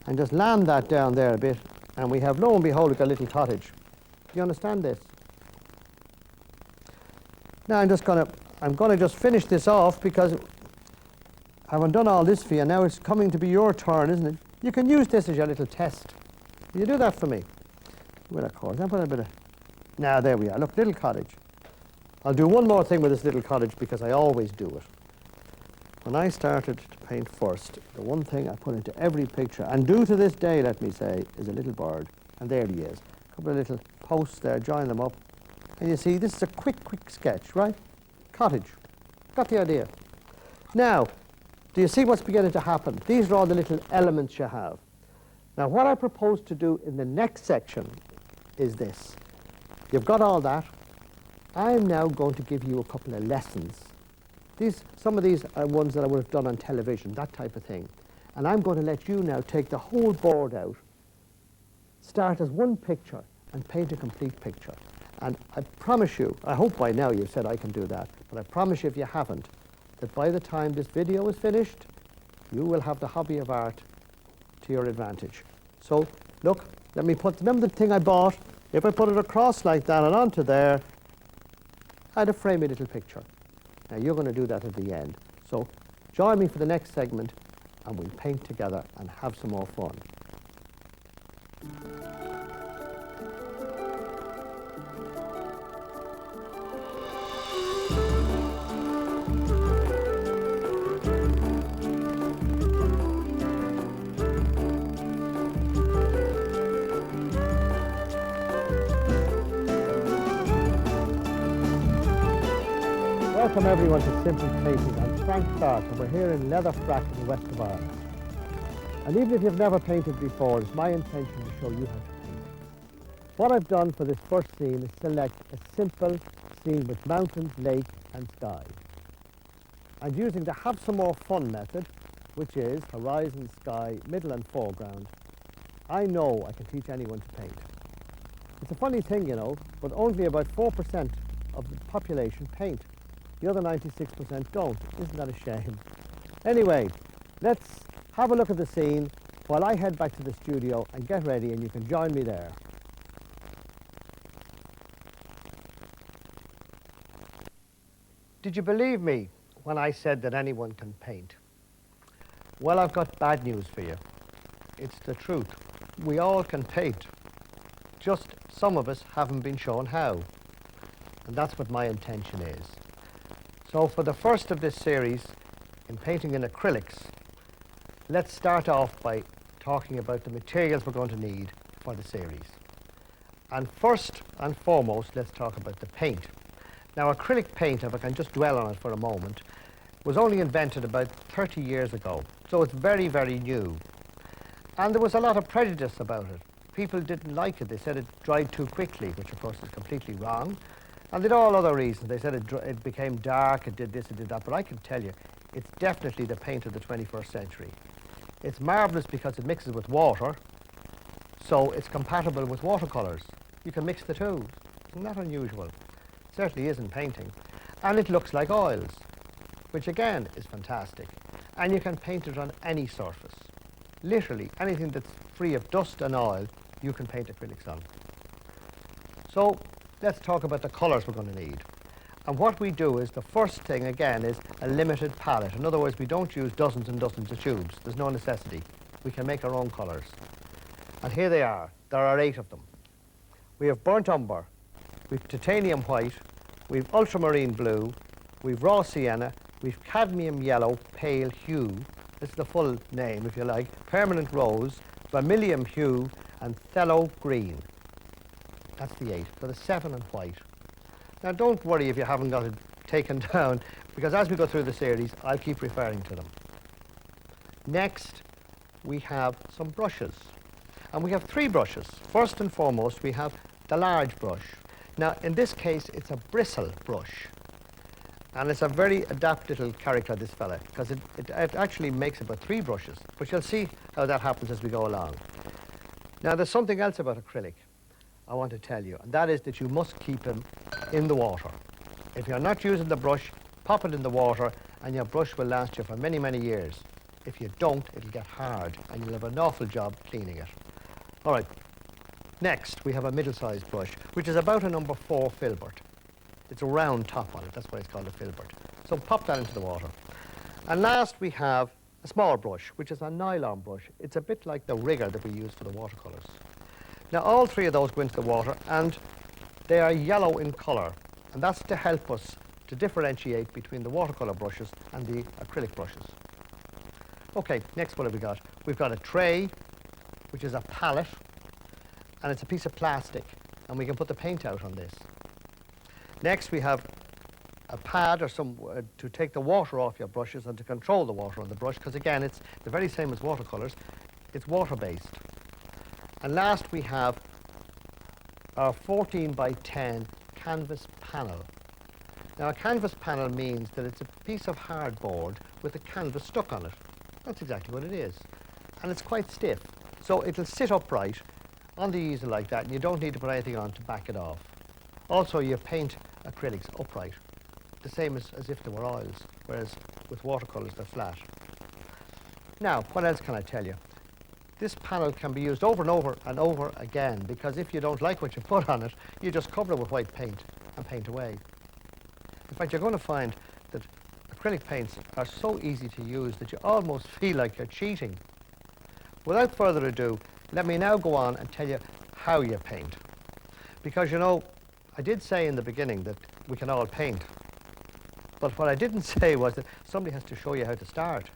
And just land that down there a bit, and we have, lo and behold, a little cottage. Do you understand this? Now I'm going to just finish this off, because I haven't done all this for you. Now it's coming to be your turn, isn't it? You can use this as your little test. Will you do that for me? Well, of course. I'll put a bit of... Now, there we are. Look, little cottage. I'll do one more thing with this little cottage, because I always do it. When I started to paint first, the one thing I put into every picture, and do to this day, let me say, is a little bird. And there he is. A couple of little posts there, join them up. And you see, this is a quick sketch, right? Cottage. Got the idea. Now, do you see what's beginning to happen? These are all the little elements you have. Now, what I propose to do in the next section is this. You've got all that. I'm now going to give you a couple of lessons. Some of these are ones that I would have done on television, that type of thing. And I'm going to let you now take the whole board out, start as one picture, and paint a complete picture. And I promise you, I hope by now you've said I can do that, but I promise you if you haven't, that by the time this video is finished, you will have the hobby of art to your advantage. So, look, let me put, remember the thing I bought? If I put it across like that and onto there, I had a framey little picture. Now you're going to do that at the end. So join me for the next segment and we'll paint together and have some more fun. Welcome everyone to Simple Painting. I'm Frank Clarke and we're here in Leatherfrack in the west of Ireland. And even if you've never painted before, it's my intention to show you how to paint. What I've done for this first scene is select a simple scene with mountains, lake and sky. And using the have some more fun method, which is horizon, sky, middle and foreground, I know I can teach anyone to paint. It's a funny thing, you know, but only about 4% of the population paint. The other 96% don't. Isn't that a shame? Anyway, let's have a look at the scene while I head back to the studio and get ready, and you can join me there. Did you believe me when I said that anyone can paint? Well, I've got bad news for you. It's the truth. We all can paint. Just some of us haven't been shown how. And that's what my intention is. So for the first of this series, in painting in acrylics, let's start off by talking about the materials we're going to need for the series. And first and foremost, let's talk about the paint. Now, acrylic paint, if I can just dwell on it for a moment, was only invented about 30 years ago, so it's very, very new. And there was a lot of prejudice about it. People didn't like it. They said it dried too quickly, which of course is completely wrong. And they did all other reasons. They said it became dark, it did this, it did that. But I can tell you, it's definitely the paint of the 21st century. It's marvellous because it mixes with water, so it's compatible with watercolours. You can mix the two. Isn't that unusual? It certainly is in painting. And it looks like oils, which again is fantastic. And you can paint it on any surface. Literally, anything that's free of dust and oil, you can paint acrylics on. So, let's talk about the colours we're going to need. And what we do is, the first thing again is a limited palette. In other words, we don't use dozens and dozens of tubes. There's no necessity. We can make our own colours. And here they are. There are 8 of them. We have burnt umber, we've titanium white, we've ultramarine blue, we've raw sienna, we've cadmium yellow, pale hue. This is the full name, if you like. Permanent rose, vermilion hue, and phthalo green. That's the 8. So the 7 and white. Now don't worry if you haven't got it taken down, because as we go through the series, I'll keep referring to them. Next, we have some brushes. And we have 3 brushes. First and foremost, we have the large brush. Now, in this case, it's a bristle brush. And it's a very adept little character, this fella, because it actually makes about 3 brushes. But you'll see how that happens as we go along. Now, there's something else about acrylic I want to tell you, and that is that you must keep them in the water. If you're not using the brush, pop it in the water, and your brush will last you for many, many years. If you don't, it'll get hard, and you'll have an awful job cleaning it. All right, next we have a middle-sized brush, which is about a number 4 filbert. It's a round top on it, that's why it's called a filbert. So pop that into the water. And last we have a small brush, which is a nylon brush. It's a bit like the rigger that we use for the watercolours. Now all 3 of those go into the water, and they are yellow in colour, and that's to help us to differentiate between the watercolour brushes and the acrylic brushes. Okay, next what have we got? We've got a tray, which is a palette, and it's a piece of plastic, and we can put the paint out on this. Next we have a pad or some to take the water off your brushes and to control the water on the brush, because again it's the very same as watercolours, it's water based. And last we have our 14 by 10 canvas panel. Now a canvas panel means that it's a piece of hardboard with a canvas stuck on it. That's exactly what it is. And it's quite stiff, so it'll sit upright on the easel like that, and you don't need to put anything on to back it off. Also, you paint acrylics upright, the same as if they were oils, whereas with watercolours they're flat. Now, what else can I tell you? This panel can be used over and over and over again, because if you don't like what you put on it, you just cover it with white paint and paint away. In fact, you're going to find that acrylic paints are so easy to use that you almost feel like you're cheating. Without further ado, let me now go on and tell you how you paint. Because, you know, I did say in the beginning that we can all paint. But what I didn't say was that somebody has to show you how to start.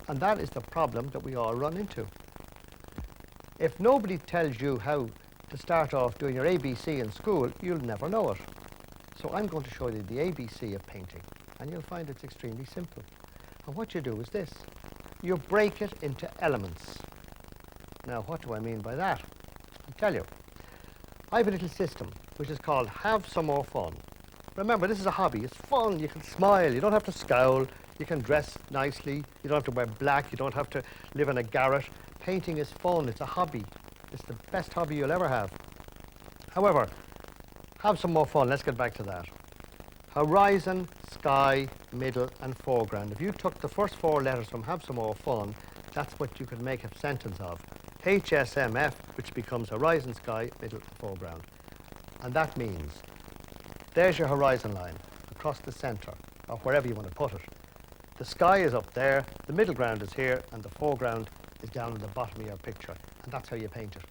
And that is the problem that we all run into. If nobody tells you how to start off doing your ABC in school, you'll never know it. So I'm going to show you the ABC of painting, and you'll find it's extremely simple. And what you do is this. You break it into elements. Now, what do I mean by that? I'll tell you. I have a little system which is called Have Some More Fun. Remember, this is a hobby. It's fun. You can smile. You don't have to scowl. You can dress nicely. You don't have to wear black. You don't have to live in a garret. Painting is fun. It's a hobby. It's the best hobby you'll ever have. However, have some more fun. Let's get back to that. Horizon, sky, middle, and foreground. If you took the first four letters from Have Some More Fun, that's what you could make a sentence of. HSMF, which becomes horizon, sky, middle, and foreground. And that means there's your horizon line across the centre, or wherever you want to put it. The sky is up there, the middle ground is here, and the foreground is down at the bottom of your picture. And that's how you paint it.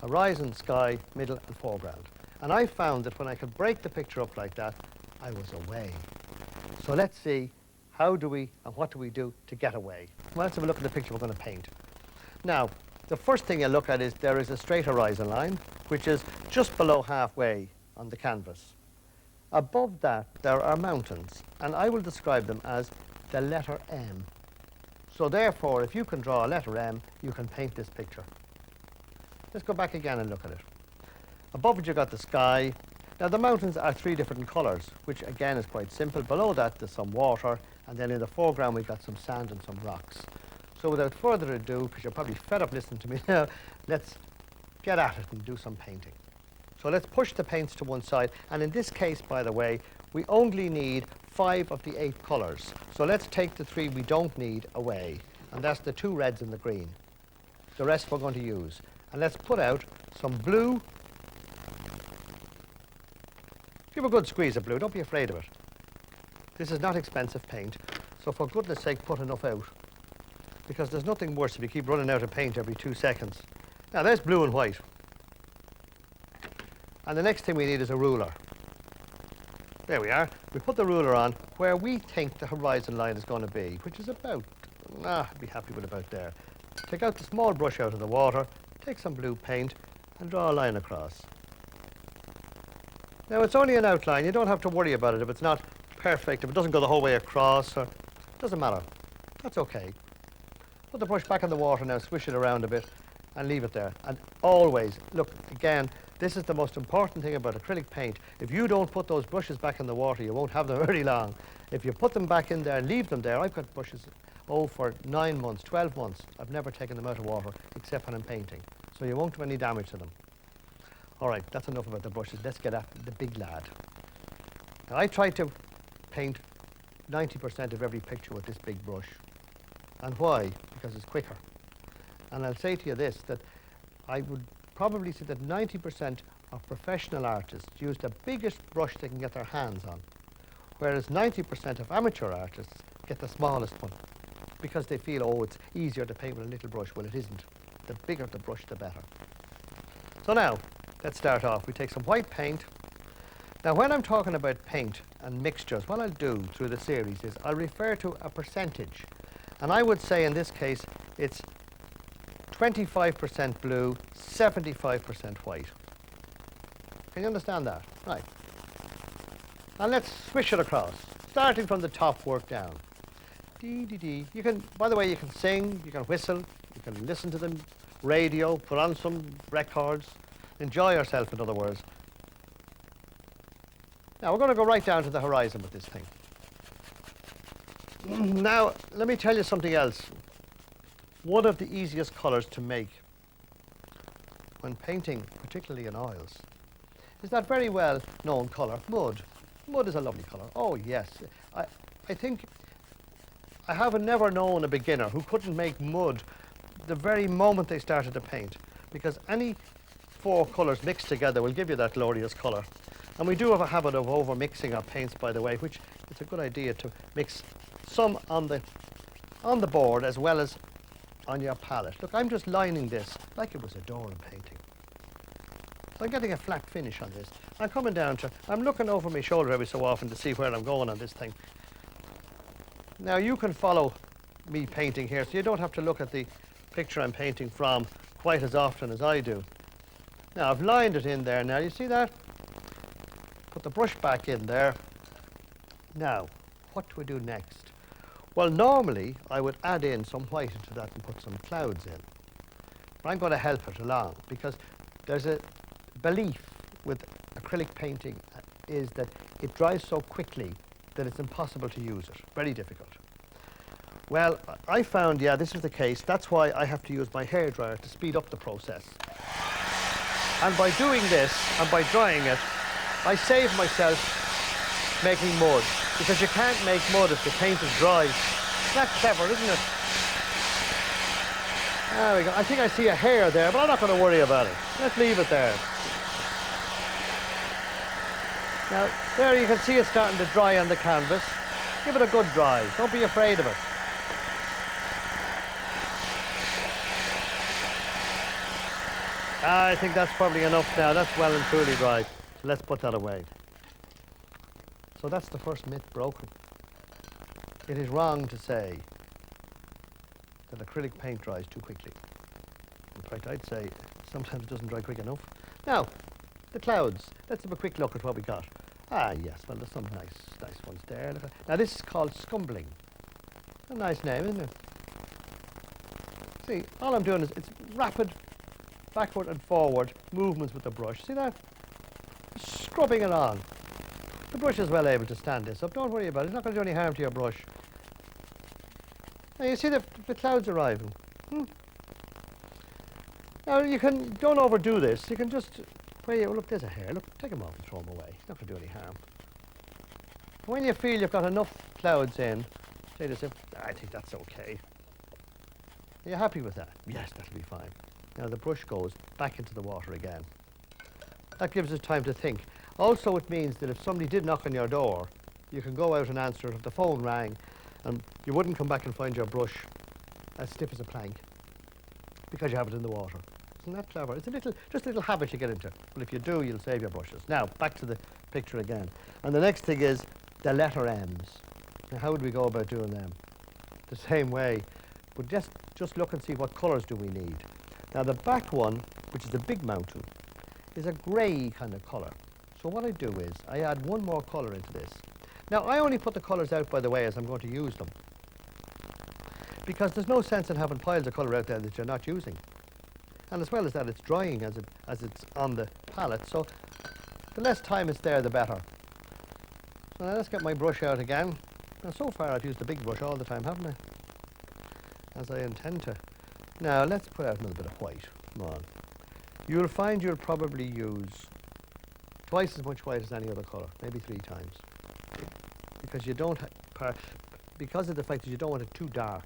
Horizon, sky, middle, and foreground. And I found that when I could break the picture up like that, I was away. So let's see, how do we and what do we do to get away? Well, let's have a look at the picture we're going to paint. Now, the first thing you look at is there is a straight horizon line, which is just below halfway on the canvas. Above that, there are mountains, and I will describe them as the letter M. So therefore, if you can draw a letter M, you can paint this picture. Let's go back again and look at it. Above it, you've got the sky. Now, the mountains are three different colours, which again is quite simple. Below that, there's some water, and then in the foreground, we've got some sand and some rocks. So without further ado, because you're probably fed up listening to me now, let's get at it and do some painting. So let's push the paints to one side. And in this case, by the way, we only need 5 of the 8 colours. So let's take the 3 we don't need away. And that's the 2 reds and the green. The rest we're going to use. And let's put out some blue. Give a good squeeze of blue. Don't be afraid of it. This is not expensive paint. So for goodness sake, put enough out. Because there's nothing worse if you keep running out of paint every 2 seconds. Now, there's blue and white. And the next thing we need is a ruler. There we are. We put the ruler on where we think the horizon line is going to be, which is about, I'd be happy with about there. Take out the small brush out of the water, take some blue paint, and draw a line across. Now, it's only an outline. You don't have to worry about it if it's not perfect, if it doesn't go the whole way across, or it doesn't matter. That's okay. Put the brush back in the water now, swish it around a bit, and leave it there. And always, look, again, this is the most important thing about acrylic paint. If you don't put those brushes back in the water, you won't have them very long. If you put them back in there and leave them there, I've got brushes, for 9 months, 12 months. I've never taken them out of water, except when I'm painting. So you won't do any damage to them. All right, that's enough about the brushes. Let's get at the big lad. Now, I try to paint 90% of every picture with this big brush. And why? Because it's quicker. And I'll say to you this, that I would probably say that 90% of professional artists use the biggest brush they can get their hands on, whereas 90% of amateur artists get the smallest one because they feel, oh, it's easier to paint with a little brush. Well, it isn't. The bigger the brush, the better. So now, let's start off. We take some white paint. Now, when I'm talking about paint and mixtures, what I'll do through the series is I'll refer to a percentage. And I would say in this case, it's 25% blue, 75% white. Can you understand that? Right. And let's swish it across, starting from the top, work down. Dee, dee, dee. You can, by the way, you can sing, you can whistle, you can listen to the radio, put on some records, enjoy yourself, in other words. Now, we're going to go right down to the horizon with this thing. Now, let me tell you something else. One of the easiest colours to make when painting, particularly in oils, is that very well known colour, mud. Mud is a lovely colour. Oh, yes. I think I have never known a beginner who couldn't make mud the very moment they started to paint, because any four colours mixed together will give you that glorious colour. And we do have a habit of over-mixing our paints, by the way, which it's a good idea to mix some on the board as well as on your palette. Look, I'm just lining this like it was a door in painting. So I'm getting a flat finish on this. I'm coming down to, I'm looking over my shoulder every so often to see where I'm going on this thing. Now you can follow me painting here, so you don't have to look at the picture I'm painting from quite as often as I do. Now I've lined it in there now, you see that? Put the brush back in there. Now, what do we do next? Well, normally I would add in some white into that and put some clouds in. But I'm going to help it along, because there's a belief with acrylic painting is that it dries so quickly that it's impossible to use it. Very difficult. Well, I found, yeah, this is the case. That's why I have to use my hairdryer to speed up the process. And by doing this and by drying it, I save myself making mud, because you can't make mud if the paint is dry. That's clever, isn't it? There we go. I think I see a hair there, but I'm not going to worry about it. Let's leave it there. Now, there you can see it starting to dry on the canvas. Give it a good dry. Don't be afraid of it. I think that's probably enough now. That's well and truly dry. So let's put that away. So that's the first myth broken. It is wrong to say that acrylic paint dries too quickly. In fact, I'd say sometimes it doesn't dry quick enough. Now, the clouds. Let's have a quick look at what we got. Ah, yes, well, there's some nice ones there. Now, this is called scumbling. A nice name, isn't it? See, all I'm doing is it's rapid backward and forward movements with the brush. See that? Scrubbing it on. The brush is well able to stand this up. Don't worry about it. It's not going to do any harm to your brush. Now, you see the clouds arriving. Now, don't overdo this. You can just, look, there's a hair. Look, take them off and throw them away. It's not going to do any harm. When you feel you've got enough clouds in, say to yourself, I think that's okay. Are you happy with that? Yes, that'll be fine. Now the brush goes back into the water again. That gives us time to think. Also, it means that if somebody did knock on your door, you can go out and answer it if the phone rang, and you wouldn't come back and find your brush as stiff as a plank because you have it in the water. Isn't that clever? It's just a little habit you get into. But if you do, you'll save your brushes. Now, back to the picture again. And the next thing is the letter M's. Now, how would we go about doing them? The same way. But just look and see what colours do we need. Now, the back one, which is the big mountain, is a grey kind of colour. So what I do is I add one more colour into this. Now, I only put the colours out, by the way, as I'm going to use them, because there's no sense in having piles of colour out there that you're not using. And as well as that, it's drying as it's on the palette, so the less time it's there, the better. So now let's get my brush out again. Now, so far I've used the big brush all the time, haven't I? As I intend to. Now, let's put out another bit of white. Come on. You'll find you'll probably use twice as much white as any other colour, maybe 3 times. Because you don't because of the fact that you don't want it too dark.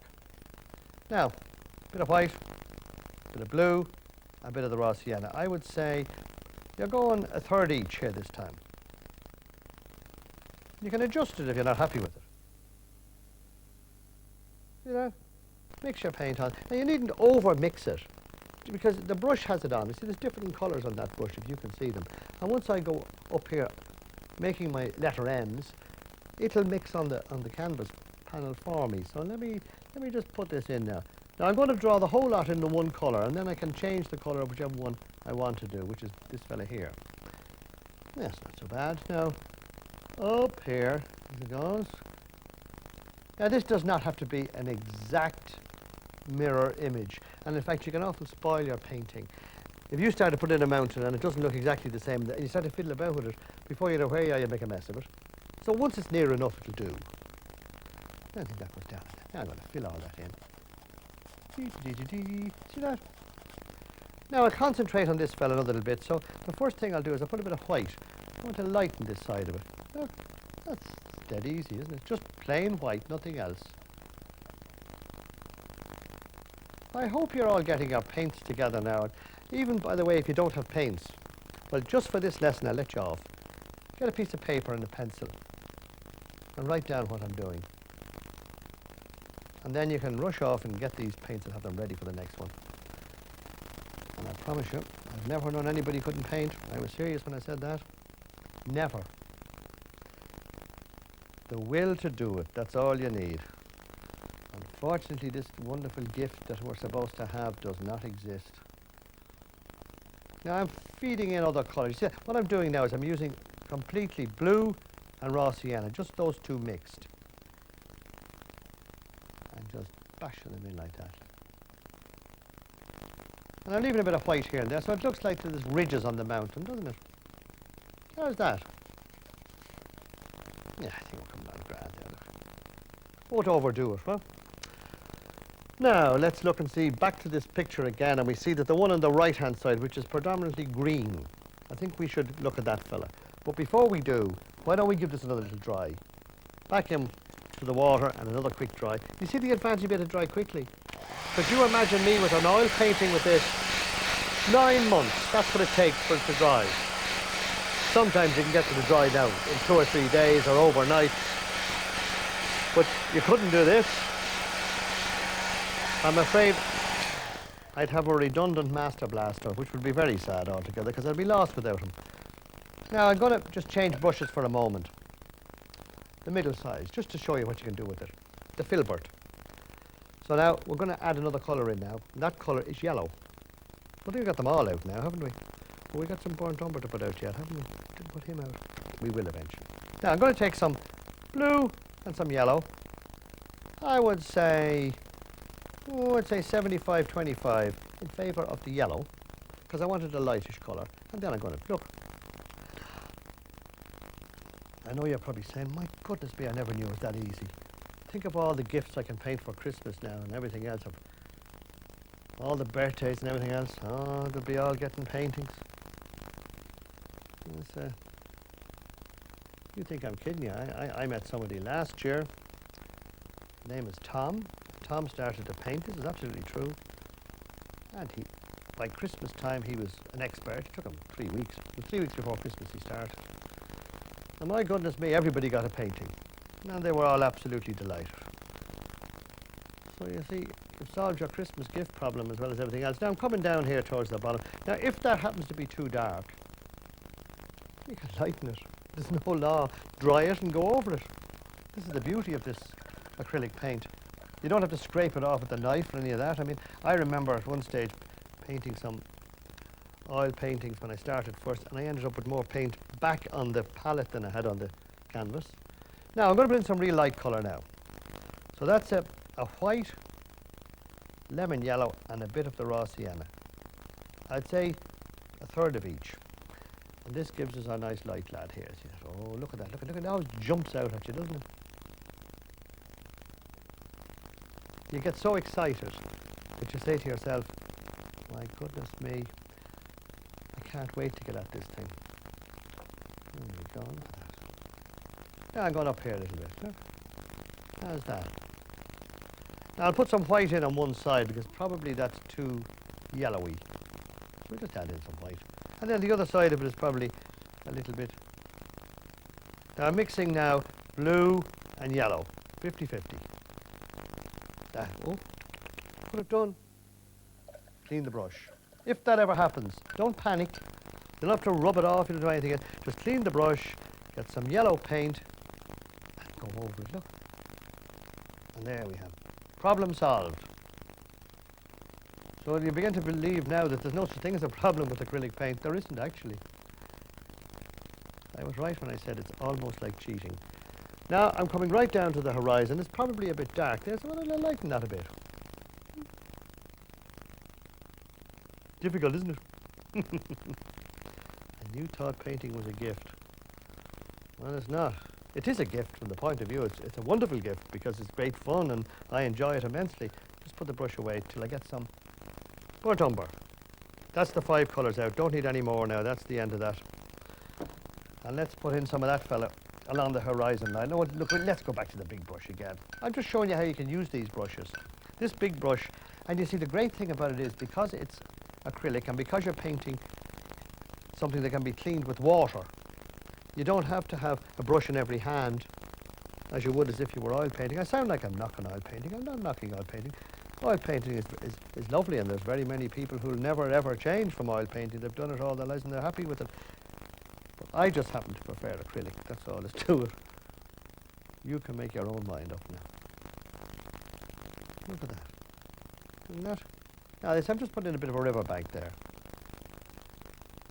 Now, a bit of white, a bit of blue, a bit of the raw sienna. I would say you're going a third each here this time. You can adjust it if you're not happy with it. See that? Mix your paint on. Now, you needn't over mix it, because the brush has it on. You see, there's different colours on that brush, if you can see them. And once I go up here making my letter M's, it'll mix on the canvas panel for me. So let me just put this in now. Now I'm going to draw the whole lot into one colour, and then I can change the colour of whichever one I want to do, which is this fella here. Yes, not so bad. Now, Up here, as it goes. Now this does not have to be an exact mirror image, and in fact you can often spoil your painting. If you start to put in a mountain and it doesn't look exactly the same, and you start to fiddle about with it, before you know where you are, you make a mess of it. So once it's near enough, it'll do. I think that goes down. Now I'm going to fill all that in. See that? Now I'll concentrate on this fella another little bit. So the first thing I'll do is I'll put a bit of white. I want to lighten this side of it. Look, that's dead easy, isn't it? Just plain white, nothing else. I hope you're all getting your paints together now. Even, by the way, if you don't have paints, well, just for this lesson, I'll let you off. Get a piece of paper and a pencil and write down what I'm doing. And then you can rush off and get these paints and have them ready for the next one. And I promise you, I've never known anybody who couldn't paint. I was serious when I said that. Never. The will to do it, that's all you need. Unfortunately, this wonderful gift that we're supposed to have does not exist. Now I'm feeding in other colours. See, what I'm doing now is I'm using completely blue and raw sienna, just those two mixed. And just bashing them in like that. And I'm leaving a bit of white here and there, so it looks like there's ridges on the mountain, doesn't it? How's that? Yeah, I think we'll come down grand there. Won't overdo it, well. Now, let's look and see back to this picture again, and we see that the one on the right-hand side, which is predominantly green, I think we should look at that fella. But before we do, why don't we give this another little dry? Back him to the water and another quick dry. You see the advantage of it to dry quickly? Could you imagine me with an oil painting with this? 9 months, that's what it takes for it to dry. Sometimes you can get to the dry now in 2 or 3 days or overnight. But you couldn't do this. I'm afraid I'd have a redundant master blaster, which would be very sad altogether, because I'd be lost without him. Now I'm going to just change brushes for a moment. The middle size, just to show you what you can do with it. The filbert. So now we're going to add another colour in now, and that colour is yellow. I think we've got them all out now, haven't we? Well, we got some burnt umber to put out yet, haven't we? Didn't put him out. We will eventually. Now I'm going to take some blue and some yellow. I would say 75-25 in favour of the yellow, because I wanted a lightish colour. And then I'm going to look. I know you're probably saying, my goodness me, I never knew it was that easy. Think of all the gifts I can paint for Christmas now and everything else. Of all the birthdays and everything else. Oh, they'll be all getting paintings. You think I'm kidding you. I met somebody last year. His name is Tom. Tom started to paint. This is absolutely true. And by Christmas time, he was an expert. It took him 3 weeks. It was 3 weeks before Christmas he started. And my goodness me, everybody got a painting. And they were all absolutely delighted. So you see, you've solved your Christmas gift problem as well as everything else. Now I'm coming down here towards the bottom. Now if that happens to be too dark, you can lighten it. There's no law. Dry it and go over it. This is the beauty of this acrylic paint. You don't have to scrape it off with a knife or any of that. I mean, I remember at one stage painting some oil paintings when I started first, and I ended up with more paint back on the palette than I had on the canvas. Now I'm going to put in some real light colour now. So that's a white, lemon yellow and a bit of the raw sienna. I'd say a third of each. And this gives us a nice light lad here. See that? Oh, look at that. Look at how it jumps out at you, doesn't it? You get so excited that you say to yourself, my goodness me, I can't wait to get at this thing. There we go. Look at that. Now I'm going up here a little bit. Look. How's that? Now I'll put some white in on one side because probably that's too yellowy. So we'll just add in some white. And then the other side of it is probably a little bit. Now I'm mixing now blue and yellow, 50-50. Oh, put it done. Clean the brush. If that ever happens, don't panic. You don't have to rub it off, you don't do anything else. Just clean the brush, get some yellow paint, and go over it, look. And there we have problem solved. So you begin to believe now that there's no such thing as a problem with acrylic paint. There isn't actually. I was right when I said it's almost like cheating. Now I'm coming right down to the horizon. It's probably a bit dark there, so I'll lighten that a bit. Difficult, isn't it? And you thought painting was a gift. Well, it's not. It is a gift from the point of view. It's a wonderful gift because it's great fun and I enjoy it immensely. Just put the brush away till I get some burnt umber. That's the 5 colours out. Don't need any more now. That's the end of that. And let's put in some of that fella along the horizon line. No, look, let's go back to the big brush again. I'm just showing you how you can use these brushes. This big brush, and you see the great thing about it is because it's acrylic and because you're painting something that can be cleaned with water, you don't have to have a brush in every hand as you would as if you were oil painting. I sound like I'm knocking oil painting. I'm not knocking oil painting. Oil painting is lovely, and there's very many people who'll never ever change from oil painting. They've done it all their lives and they're happy with it. But I just happen to prefer acrylic. That's all there's to it. You can make your own mind up now. Look at that. Isn't that? Now I'm just putting in a bit of a river bank there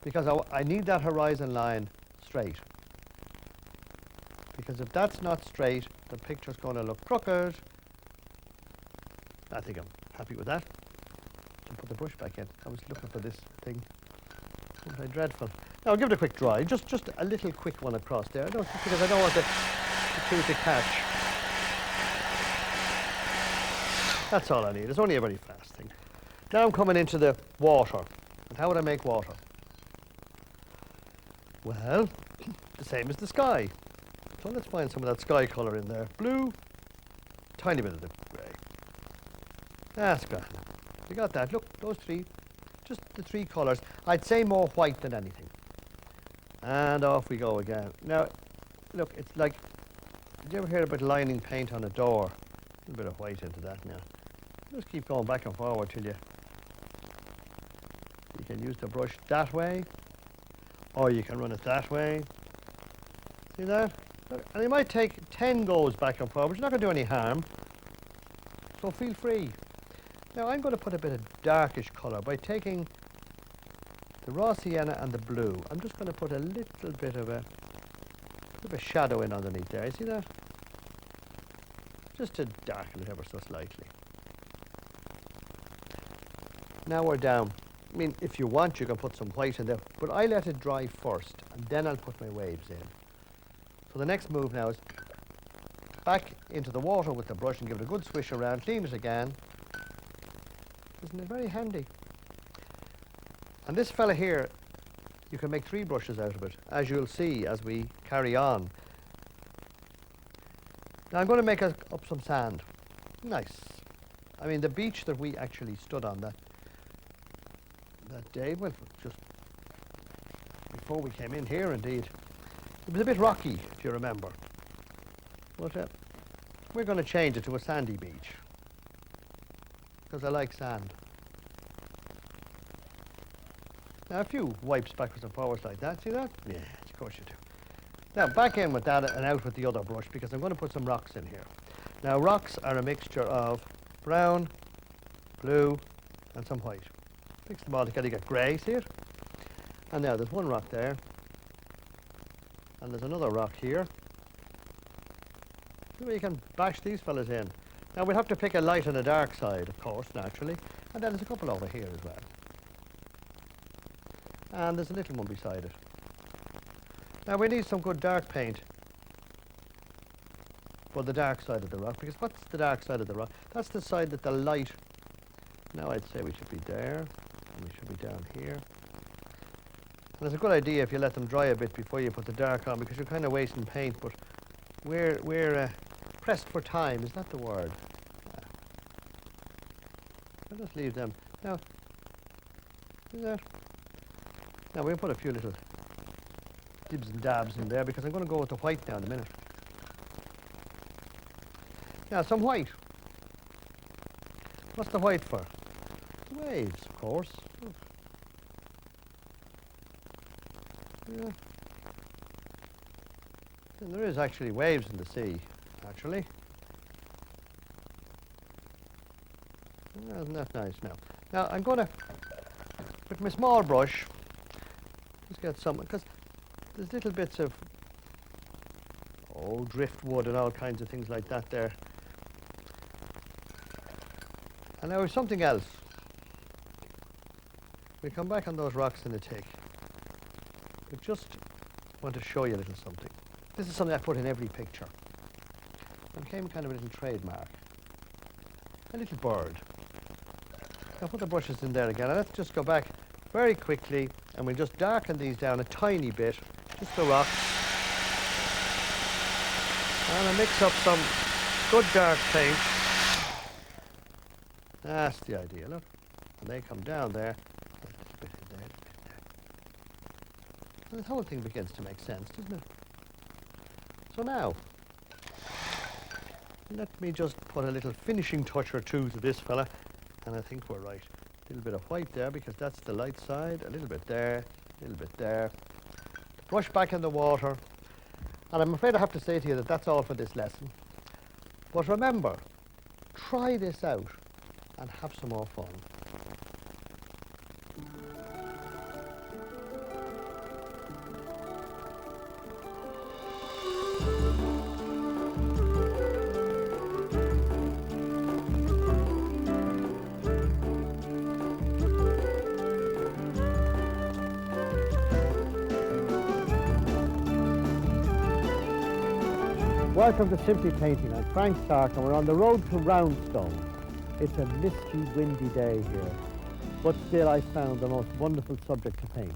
because I need that horizon line straight. Because if that's not straight, the picture's going to look crooked. I think I'm happy with that. I'll put the brush back in. I was looking for this thing. Wasn't I dreadful? Now I'll give it a quick dry. Just a little quick one across there. Because I don't want the two to catch. That's all I need. It's only a very fast thing. Now I'm coming into the water. And how would I make water? Well, the same as the sky. So let's find some of that sky colour in there. Blue, tiny bit of the grey. That's grand. You got that? Look, those 3, just the 3 colours. I'd say more white than anything. And off we go again. Now, look, it's like, did you ever hear about lining paint on a door? A little bit of white into that now. Just keep going back and forward till you can use the brush that way, or you can run it that way. See that? And you might take 10 goes back and forward. You're not going to do any harm. So feel free. Now I'm going to put a bit of darkish colour by taking the raw sienna and the blue. I'm just going to put a little bit of a shadow in underneath there. You see that? Just to darken it ever so slightly. Now we're down. I mean, if you want, you can put some white in there, but I let it dry first, and then I'll put my waves in. So the next move now is back into the water with the brush and give it a good swish around, clean it again. Isn't it very handy? And this fella here, you can make 3 brushes out of it, as you'll see as we carry on. Now I'm going to make up some sand. Nice. I mean, the beach that we actually stood on that day, well, just before we came in here, indeed. It was a bit rocky, if you remember. But we're going to change it to a sandy beach because I like sand. Now, a few wipes backwards and forwards like that. See that? Yeah, of course you do. Now, back in with that and out with the other brush because I'm going to put some rocks in here. Now, rocks are a mixture of brown, blue, and some white. Mix them all together, you get grey, see it? And now there's one rock there. And there's another rock here. See where you can bash these fellas in. Now we'll have to pick a light and a dark side, of course, naturally. And then there's a couple over here as well. And there's a little one beside it. Now we need some good dark paint for the dark side of the rock, because what's the dark side of the rock? That's the side that the light, now I'd say we should be there, and we should be down here. And it's a good idea if you let them dry a bit before you put the dark on, because you're kind of wasting paint, but we're pressed for time, is that the word? I'll just leave them. Now, see that? Now we'll put a few little dibs and dabs in there, because I'm going to go with the white now in a minute. Now some white. What's the white for? The waves, of course. Yeah. And there is actually waves in the sea, actually. Isn't that nice now? Now I'm going to, with my small brush, just get some, because there's little bits of driftwood and all kinds of things like that there. And now there's something else. We come back on those rocks in a tick. I just want to show you a little something. This is something I put in every picture. It became kind of a little trademark. A little bird. I'll put the brushes in there again. And let's just go back very quickly and we'll just darken these down a tiny bit, just the rocks. And I'll mix up some good dark paint. That's the idea, look. And they come down there. And the whole thing begins to make sense, doesn't it? So now, let me just put a little finishing touch or two to this fella, and I think we're right. A little bit of white there because that's the light side, a little bit there, a little bit there. Brush back in the water, and I'm afraid I have to say to you that that's all for this lesson. But remember, try this out and have some more fun. Welcome to Simply Painting. I'm Frank Clarke and we're on the road to Roundstone. It's a misty, windy day here, but still I found the most wonderful subject to paint.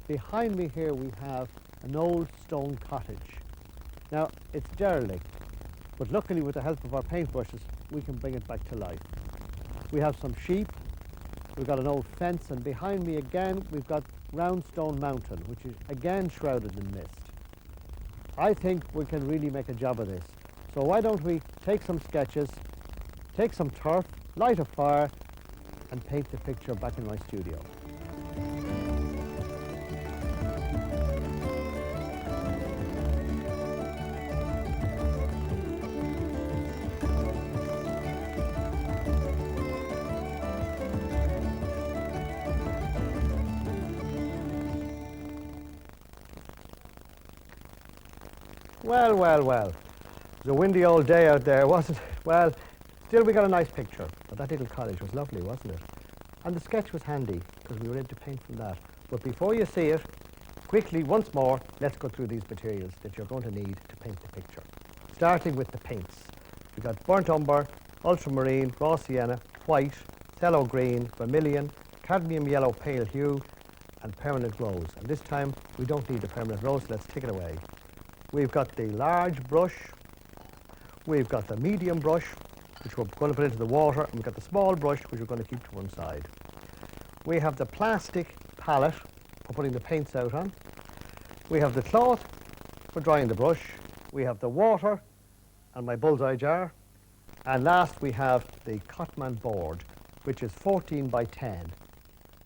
Behind me here we have an old stone cottage. Now it's derelict, but luckily with the help of our paintbrushes we can bring it back to life. We have some sheep, we've got an old fence, and behind me again we've got Roundstone Mountain, which is again shrouded in mist. I think we can really make a job of this. So why don't we take some sketches, take some turf, light a fire, and paint the picture back in my studio. Well, well, well. It was a windy old day out there, wasn't it? Well, still we got a nice picture. But that little cottage was lovely, wasn't it? And the sketch was handy, because we were able to paint from that. But before you see it, quickly, once more, let's go through these materials that you're going to need to paint the picture. Starting with the paints. We've got burnt umber, ultramarine, raw sienna, white, phthalo green, vermilion, cadmium yellow pale hue, and permanent rose. And this time, we don't need the permanent rose, let's take it away. We've got the large brush, we've got the medium brush, which we're going to put into the water, and we've got the small brush, which we're going to keep to one side. We have the plastic palette for putting the paints out on. We have the cloth for drying the brush. We have the water and my bullseye jar. And last we have the Cotman board, which is 14 by 10.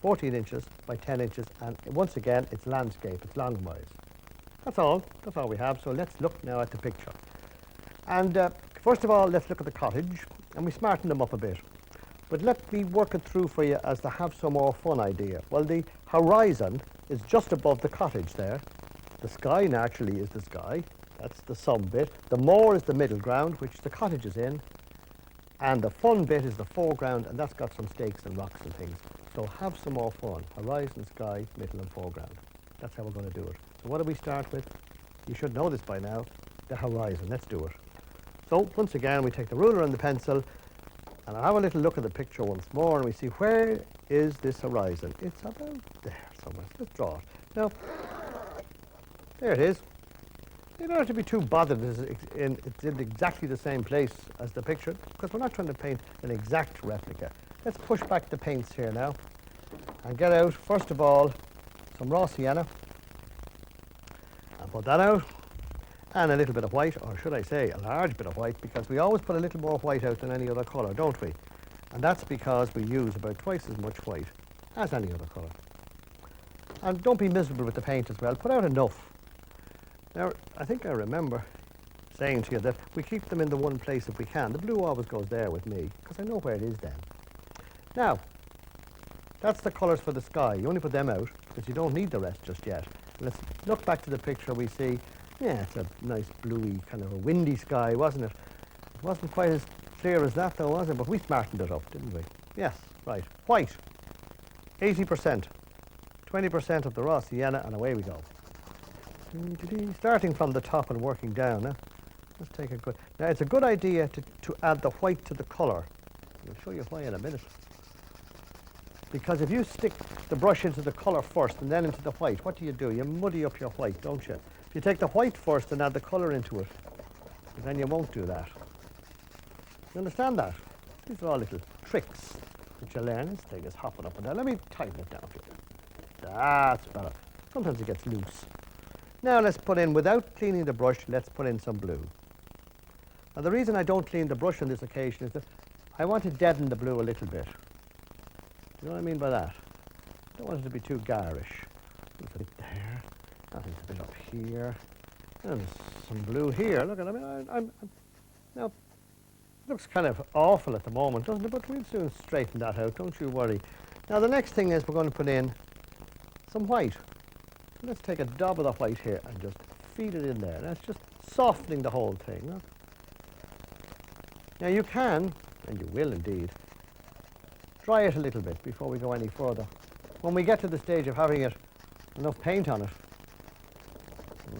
14 inches by 10 inches, and once again, it's landscape, it's longwise. That's all we have, so let's look now at the picture. And first of all, let's look at the cottage, and we smarten them up a bit. But let me work it through for you as to have some more fun idea. Well, the horizon is just above the cottage there. The sky naturally is the sky, that's the sun bit. The moor is the middle ground, which the cottage is in. And the fun bit is the foreground, and that's got some stakes and rocks and things. So have some more fun. Horizon, sky, middle and foreground. That's how we're going to do it. So what do we start with? You should know this by now. The horizon. Let's do it. So once again, we take the ruler and the pencil, and I'll have a little look at the picture once more, and we see where is this horizon. It's about there somewhere. Let's draw it. Now, there it is. You don't have to be too bothered it's in exactly the same place as the picture, because we're not trying to paint an exact replica. Let's push back the paints here now and get out, first of all, some raw sienna. And put that out. And a little bit of white, or should I say a large bit of white, because we always put a little more white out than any other colour, don't we? And that's because we use about twice as much white as any other colour. And don't be miserable with the paint as well. Put out enough. Now, I think I remember saying to you that we keep them in the one place if we can. The blue always goes there with me, because I know where it is then. Now, that's the colours for the sky. You only put them out, because you don't need the rest just yet. Let's look back to the picture. We see, yeah, it's a nice bluey, kind of a windy sky, wasn't it? It wasn't quite as clear as that though, was it? But we smartened it up, didn't we? Yes, right. White, 80%. 20% of the raw sienna, and away we go. Starting from the top and working down. Let's take a good... Now, it's a good idea to add the white to the colour. I'll show you why in a minute. Because if you stick the brush into the colour first and then into the white, what do? You muddy up your white, don't you? If you take the white first and add the colour into it, then you won't do that. You understand that? These are all little tricks that you learn. This thing is hopping up and down. Let me tighten it down for you. That's better. Sometimes it gets loose. Now let's put in, without cleaning the brush, let's put in some blue. Now the reason I don't clean the brush on this occasion is that I want to deaden the blue a little bit. You know what I mean by that? I don't want it to be too garish. A bit there, I think a bit up here, and there's some blue here. Look at it. I mean, now, it looks kind of awful at the moment, doesn't it? But we'll soon straighten that out, don't you worry. Now the next thing is we're going to put in some white. Let's take a dab of the white here and just feed it in there. That's just softening the whole thing. Huh? Now you can, and you will indeed, dry it a little bit before we go any further. When we get to the stage of having it, enough paint on it.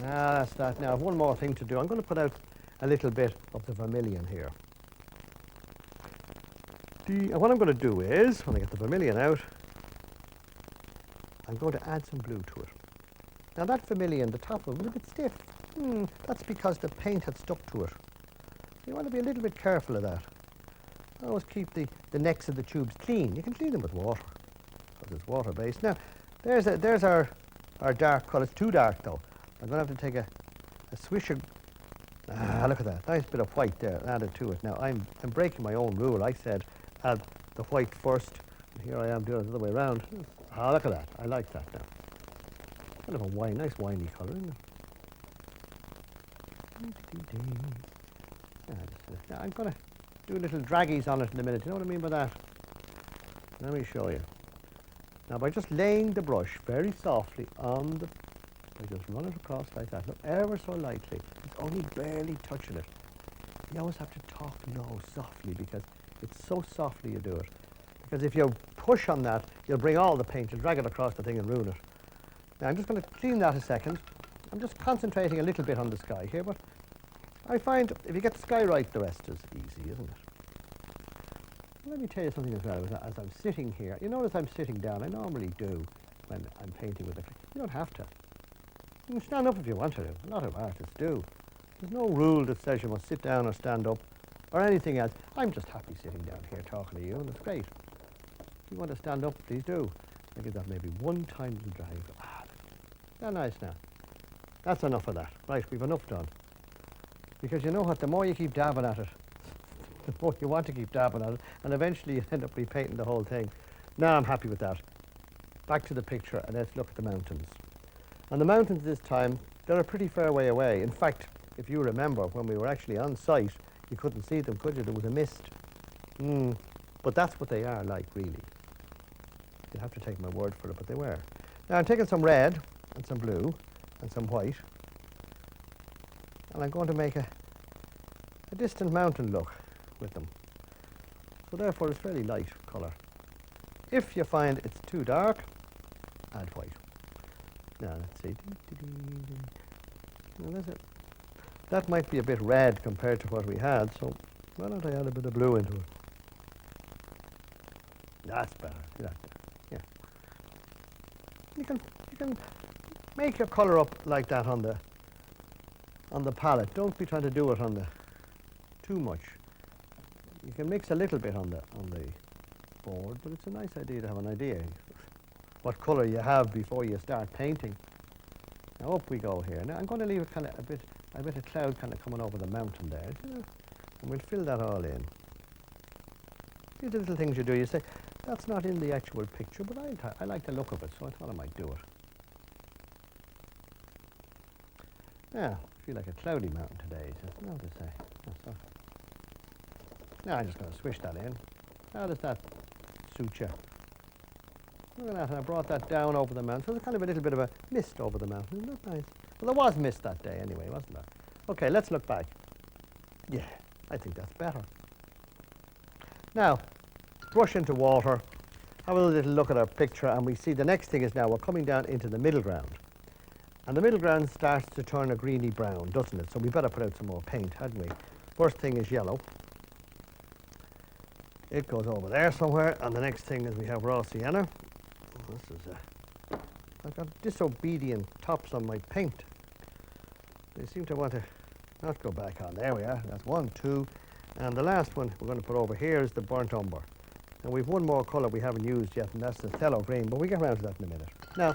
Now that's that. Now I have one more thing to do. I'm going to put out a little bit of the vermilion here. And what I'm going to do is, when I get the vermilion out, I'm going to add some blue to it. Now that vermilion, the top of it was a bit stiff. That's because the paint had stuck to it. You want to be a little bit careful of that. Always keep the necks of the tubes clean. You can clean them with water, because it's water-based. Now, there's our dark colour. It's too dark, though. I'm going to have to take a swish of... look at that. Nice bit of white there added to it. Now, I'm breaking my own rule. I said add the white first. And here I am doing it the other way around. Look at that. I like that now. Kind of a wine, nice winey colour, isn't it? Now, I'm going to do little draggies on it in a minute. You know what I mean by that? Let me show you. Now, by just laying the brush very softly on the... I just run it across like that. Look, ever so lightly. It's only barely touching it. You always have to talk low, softly, because it's so softly you do it. Because if you push on that, you'll bring all the paint, you'll drag it across the thing and ruin it. Now, I'm just going to clean that a second. I'm just concentrating a little bit on the sky here, but I find if you get the sky right, the rest is easy, isn't it? Let me tell you something as well. As I'm sitting here, you notice I'm sitting down. I normally do when I'm painting with a... You don't have to. You can stand up if you want to. A lot of artists do. There's no rule that says you must sit down or stand up or anything else. I'm just happy sitting down here talking to you, and it's great. If you want to stand up, please do. I give that maybe one time to drive. That's nice now. That's enough of that. Right, we've enough done. Because you know what, the more you keep dabbing at it, the more you want to keep dabbing at it, and eventually you end up repainting the whole thing. Now I'm happy with that. Back to the picture, and let's look at the mountains. And the mountains this time, they're a pretty fair way away. In fact, if you remember, when we were actually on site, you couldn't see them, could you? There was a mist. But that's what they are like, really. You'll have to take my word for it, but they were. Now I'm taking some red, and some blue, and some white, and I'm going to make a distant mountain look with them. So therefore it's fairly light colour. If you find it's too dark, add white. Now let's see. Now that's it. That might be a bit red compared to what we had, so why don't I add a bit of blue into it? That's better. Yeah. You can make your colour up like that on the palette. Don't be trying to do it on the too much. You can mix a little bit on the board, but it's a nice idea to have an idea what colour you have before you start painting. Now up we go here. Now I'm going to leave kind of a bit of cloud kind of coming over the mountain there, and we'll fill that all in. These are little things you do. You say, that's not in the actual picture, but I like the look of it, so I thought I might do it. Yeah, I feel like a cloudy mountain today, so no to say. Now I'm just going to swish that in. How does that suit you? Look at that, and I brought that down over the mountain. So there's kind of a little bit of a mist over the mountain. Isn't that nice? Well, there was mist that day anyway, wasn't there? Okay, let's look back. Yeah, I think that's better. Now, brush into water, have a little look at our picture, and we see the next thing is now we're coming down into the middle ground. And the middle ground starts to turn a greeny brown, doesn't it? So we better put out some more paint, hadn't we? First thing is yellow. It goes over there somewhere, and the next thing is we have raw sienna. This is I've got disobedient tops on my paint. They seem to want to not go back on. There we are. That's 1, 2. And the last one we're going to put over here is the burnt umber. And we've one more colour we haven't used yet, and that's the phthalo green, but we'll get around to that in a minute. Now,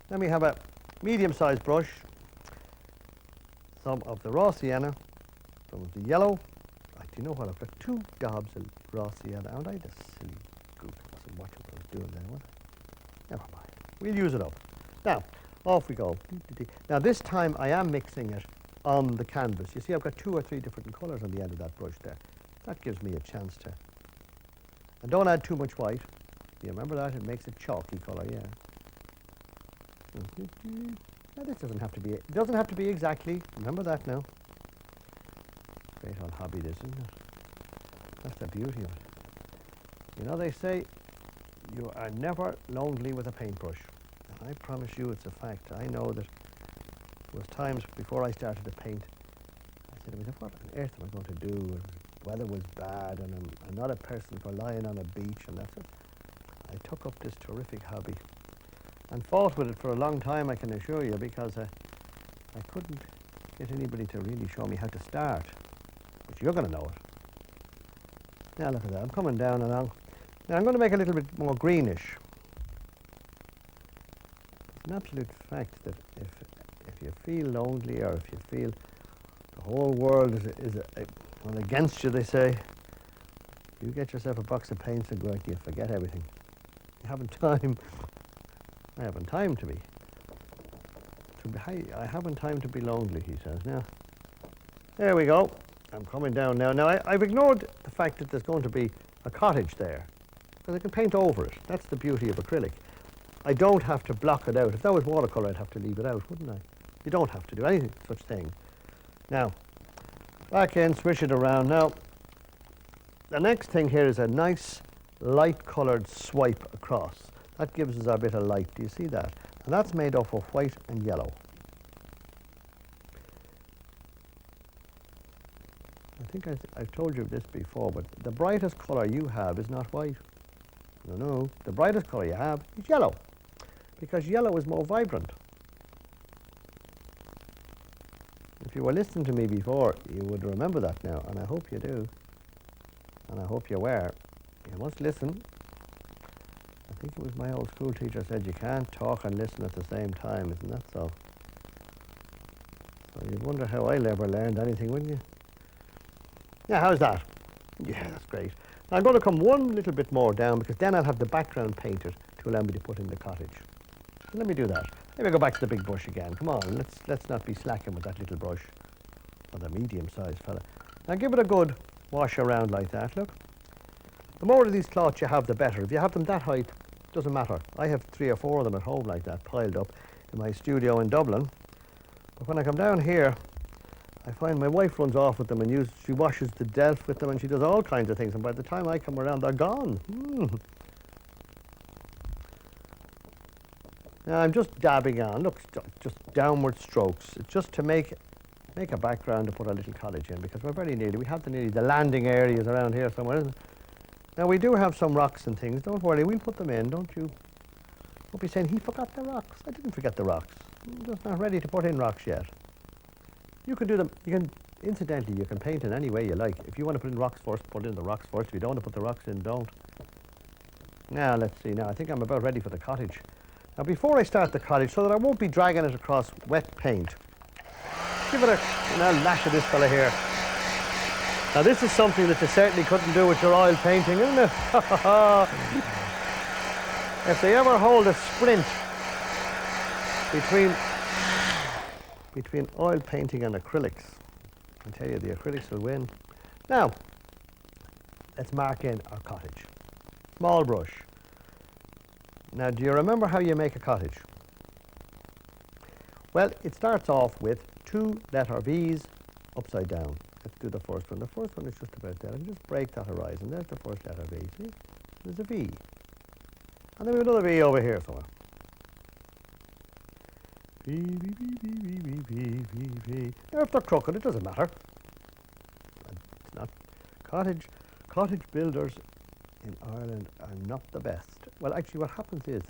let me have a medium-sized brush, some of the raw sienna, some of the yellow. Do you know what? I've got 2 daubs of raw sienna. Aren't I the silly gook? I wasn't watching what I was doing there, was I? Never mind. We'll use it up. Now, off we go. Now, this time I am mixing it on the canvas. You see, I've got 2 or 3 different colours on the end of that brush there. That gives me a chance to. And don't add too much white. You remember that? It makes a chalky colour, yeah. Now, this doesn't have to be. It doesn't have to be exactly. Remember that now. Great old hobby, this, isn't it? That's the beauty of it. You know, they say you are never lonely with a paintbrush. And I promise you it's a fact. I know that there was times before I started to paint, I said to myself, what on earth am I going to do? The weather was bad, and I'm not a person for lying on a beach, and that's it. I took up this terrific hobby and fought with it for a long time, I can assure you, because I couldn't get anybody to really show me how to start. But you're going to know it. Now look at that, I'm coming down along. Now I'm going to make a little bit more greenish. It's an absolute fact that if you feel lonely, or if you feel the whole world is well, against you, they say, you get yourself a box of paints and go out and you forget everything. You haven't time. I haven't time to be. I haven't time to be lonely, he says. Now, there we go. I'm coming down now. Now, I've ignored the fact that there's going to be a cottage there, because I can paint over it. That's the beauty of acrylic. I don't have to block it out. If that was watercolour, I'd have to leave it out, wouldn't I? You don't have to do anything such thing. Now, back in, swish it around. Now, the next thing here is a nice light-coloured swipe across. That gives us a bit of light. Do you see that? And that's made up of white and yellow. I think I've told you this before, but the brightest colour you have is not white. No. The brightest colour you have is yellow, because yellow is more vibrant. If you were listening to me before, you would remember that now, and I hope you do. And I hope you were. You must listen. I think it was my old school teacher said you can't talk and listen at the same time, isn't that so? So you'd wonder how I ever learned anything, wouldn't you? Yeah, how's that? Yeah, that's great. Now I'm going to come one little bit more down, because then I'll have the background painted to allow me to put in the cottage. So let me do that. Let me go back to the big brush again. Come on, let's not be slacking with that little brush, or the medium-sized fella. Now give it a good wash around like that, look. The more of these cloths you have, the better. If you have them that height, doesn't matter. I have 3 or 4 of them at home like that, piled up in my studio in Dublin. But when I come down here, I find my wife runs off with them, and she washes the delf with them, and she does all kinds of things. And by the time I come around, they're gone. Now I'm just dabbing on. Look, just downward strokes. It's just to make a background to put a little cottage in, because we're very nearly. We have nearly the landing areas around here somewhere, isn't it? Now we do have some rocks and things. Don't worry, we'll put them in. Don't be saying he forgot the rocks. I didn't forget the rocks. I'm just not ready to put in rocks yet. You can do them. Incidentally, you can paint in any way you like. If you want to put in rocks first, put in the rocks first. If you don't want to put the rocks in, don't. Now let's see. Now I think I'm about ready for the cottage. Now before I start the cottage, so that I won't be dragging it across wet paint, give it a lash of this fella here. Now this is something that you certainly couldn't do with your oil painting, isn't it? If they ever hold a sprint between oil painting and acrylics, I tell you, the acrylics will win. Now, let's mark in our cottage. Small brush. Now, do you remember how you make a cottage? Well, it starts off with 2 letter V's upside down. Let's do the first one. The first one is just about there. I can just break that horizon. There's the first letter V. See? There's a V. And then we have another V over here somewhere. V, V, V, V, V, V, V, V, V. Now, if they're crooked, it doesn't matter. It's not. Cottage builders in Ireland are not the best. Well, actually, what happens is,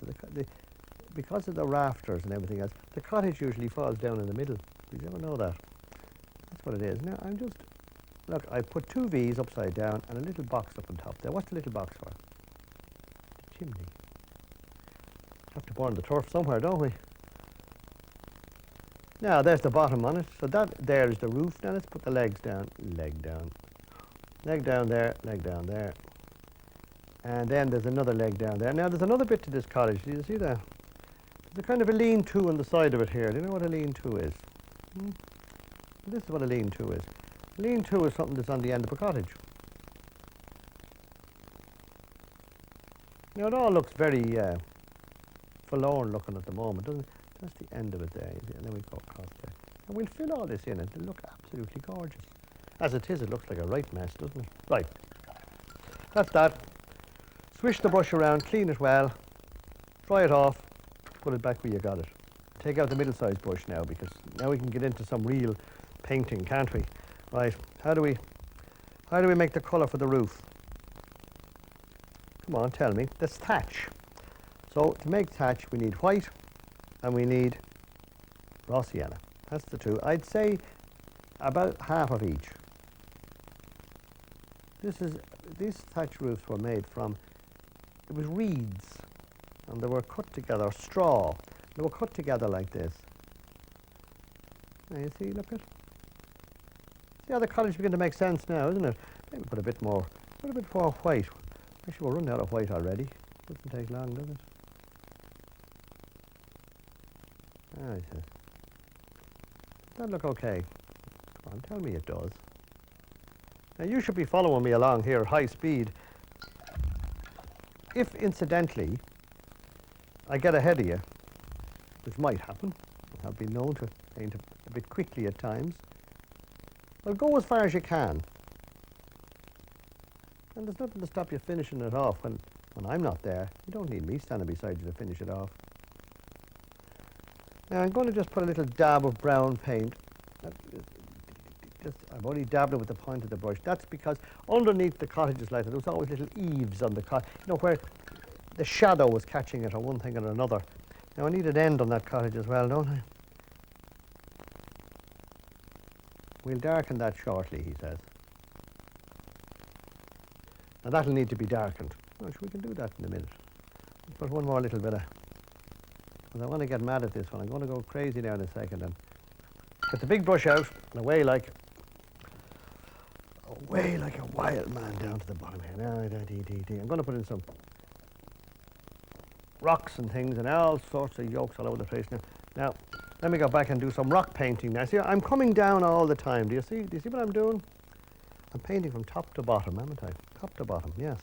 because of the rafters and everything else, the cottage usually falls down in the middle. Did you ever know that? That's what it is. Now, look, I put 2 V's upside down and a little box up on top there. What's the little box for? The chimney. Have to burn the turf somewhere, don't we? Now, there's the bottom on it. So that there is the roof. Now, let's put the legs down. Leg down. Leg down there, leg down there. And then there's another leg down there. Now, there's another bit to this cottage. Do you see that? There's a kind of a lean-to on the side of it here. Do you know what a lean-to is? This is what a lean-to is. A lean-to is something that's on the end of a cottage. Now, it all looks very forlorn looking at the moment, doesn't it? That's the end of it there, and then we go across there. And we'll fill all this in, and it'll look absolutely gorgeous. As it is, it looks like a right mess, doesn't it? Right. That's that. Swish the brush around, clean it well, dry it off, put it back where you got it. Take out the middle-sized brush now, because now we can get into some real painting, can't we? Right. How do we make the colour for the roof? Come on, tell me. That's thatch. So to make thatch, we need white and we need raw sienna. That's the 2. I'd say about half of each. These thatch roofs were made from, it was reeds, and they were cut together, straw. They were cut together like this. Now you see, look at. See how the cottage begin to make sense now, isn't it? Maybe put a bit more white. Actually, we're running out of white already. Doesn't take long, does it? Ah, I see. Does that look okay? Come on, tell me it does. Now you should be following me along here at high speed. If incidentally I get ahead of you, which might happen, I've been known to paint a bit quickly at times, well, go as far as you can. And there's nothing to stop you finishing it off when I'm not there. You don't need me standing beside you to finish it off. Now I'm going to just put a little dab of brown paint. I've only dabbed it with the point of the brush. That's because underneath the cottages like that, there was always little eaves on the cottage, you know, where the shadow was catching it on one thing or another. Now I need an end on that cottage as well, don't I? We'll darken that shortly, he says. Now that'll need to be darkened. Well, we can do that in a minute. Let's put one more little bit of, because I want to get mad at this one. I'm going to go crazy now in a second and get the big brush out and away like a wild man down to the bottom here. Now, I'm going to put in some rocks and things and all sorts of yolks all over the place now. Now, let me go back and do some rock painting now. See, I'm coming down all the time. Do you see what I'm doing? I'm painting from top to bottom, haven't I? Top to bottom, yes.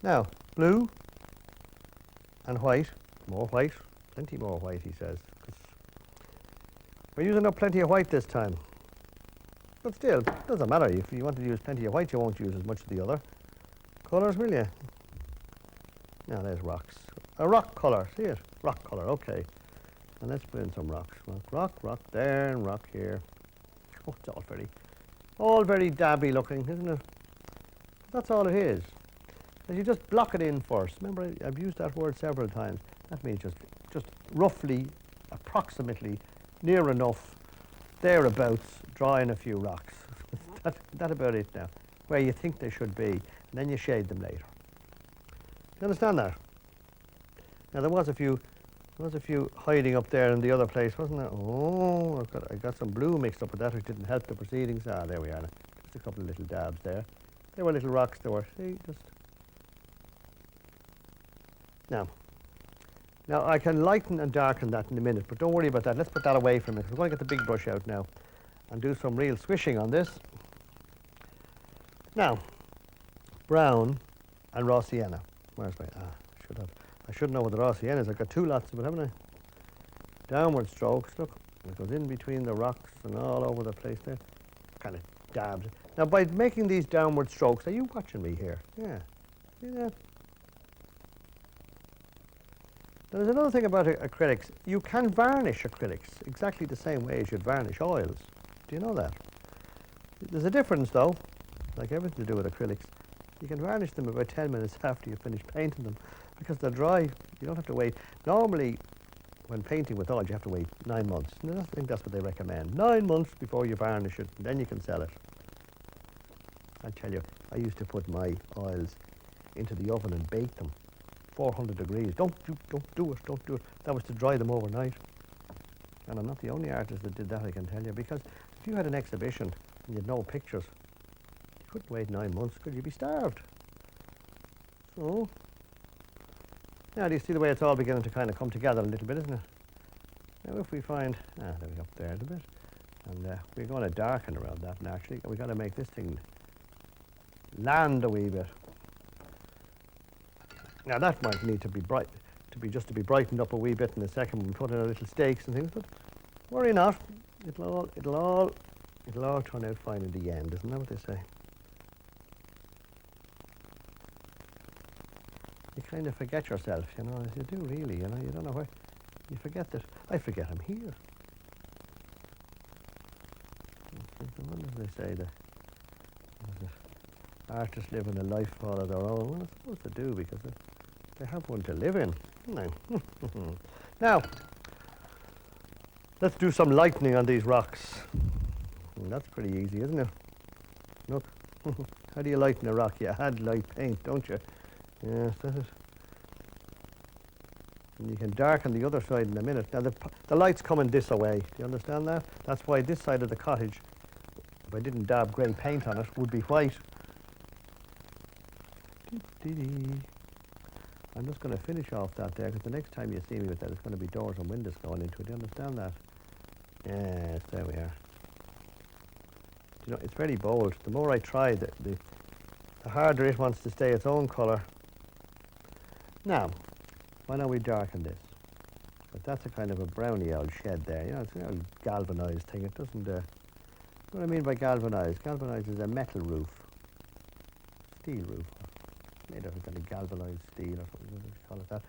Now, blue and white. More white. Plenty more white, he says. We're using up plenty of white this time. But still, it doesn't matter. If you want to use plenty of white, you won't use as much of the other colours, will you? Now, there's rocks. A rock colour. See it? Rock colour, okay. And let's put in some rocks. Rock there and rock here. Oh, it's all very dabby looking, isn't it? That's all it is. Because you just block it in first. Remember, I've used that word several times. That means just roughly, approximately, near enough, thereabouts, draw in a few rocks. That's about it now, where you think they should be, and then you shade them later. You understand that? Now there was a few hiding up there in the other place, wasn't there? Oh, I got some blue mixed up with that, which didn't help the proceedings. Ah, there we are. Just a couple of little dabs there. They were little rocks. They were. See, just now. Now, I can lighten and darken that in a minute, but don't worry about that. Let's put that away for a minute. We're going to get the big brush out now and do some real swishing on this. Now, brown and raw sienna. Where's my, I should know what the RCN is. I've got 2 lots of it, haven't I? Downward strokes, look. It goes in between the rocks and all over the place there. Kind of dabs it. Now, by making these downward strokes, are you watching me here? Yeah. See that? There's another thing about acrylics. You can varnish acrylics exactly the same way as you'd varnish oils. Do you know that? There's a difference, though, like everything to do with acrylics. You can varnish them about 10 minutes after you finish painting them because they're dry. You don't have to wait. Normally, when painting with oil, you have to wait 9 months. And I think that's what they recommend. 9 months before you varnish it, and then you can sell it. I tell you, I used to put my oils into the oven and bake them. 400 degrees. Don't do it. That was to dry them overnight. And I'm not the only artist that did that, I can tell you, because if you had an exhibition and you had no pictures, you couldn't wait 9 months, could you? Be starved. So, now do you see the way it's all beginning to kind of come together a little bit, isn't it? Now if we find, there we go, up there a bit, and we're going to darken around that naturally. We've got to make this thing land a wee bit. Now that might need to be bright, to be brightened up a wee bit in a second when we put in our little stakes and things, but worry not, it'll all turn out fine in the end, isn't that what they say? You kind of forget yourself, you know, as you do really, you know, you don't know where, you forget that, I forget I'm here. What do they say, the artists living a life all of their own? Well, I suppose they do, because they have one to live in. No. Now, let's do some lightening on these rocks. That's pretty easy, isn't it? Look, how do you lighten a rock? You add light paint, don't you? Yes, that is. And you can darken the other side in a minute. Now, the light's coming this way. Do you understand that? That's why this side of the cottage, if I didn't dab grey paint on it, would be white. I'm just going to finish off that there, because the next time you see me with that, it's going to be doors and windows going into it. Do you understand that? Yes, there we are. You know, it's very bold. The more I try, the harder it wants to stay its own colour. Now, why don't we darken this? But that's a kind of a browny old shed there. You know, it's an old galvanised thing. It doesn't. What I mean by galvanised? Galvanised is a metal roof, steel roof, made of a kind of galvanised steel or something. What do you call it that?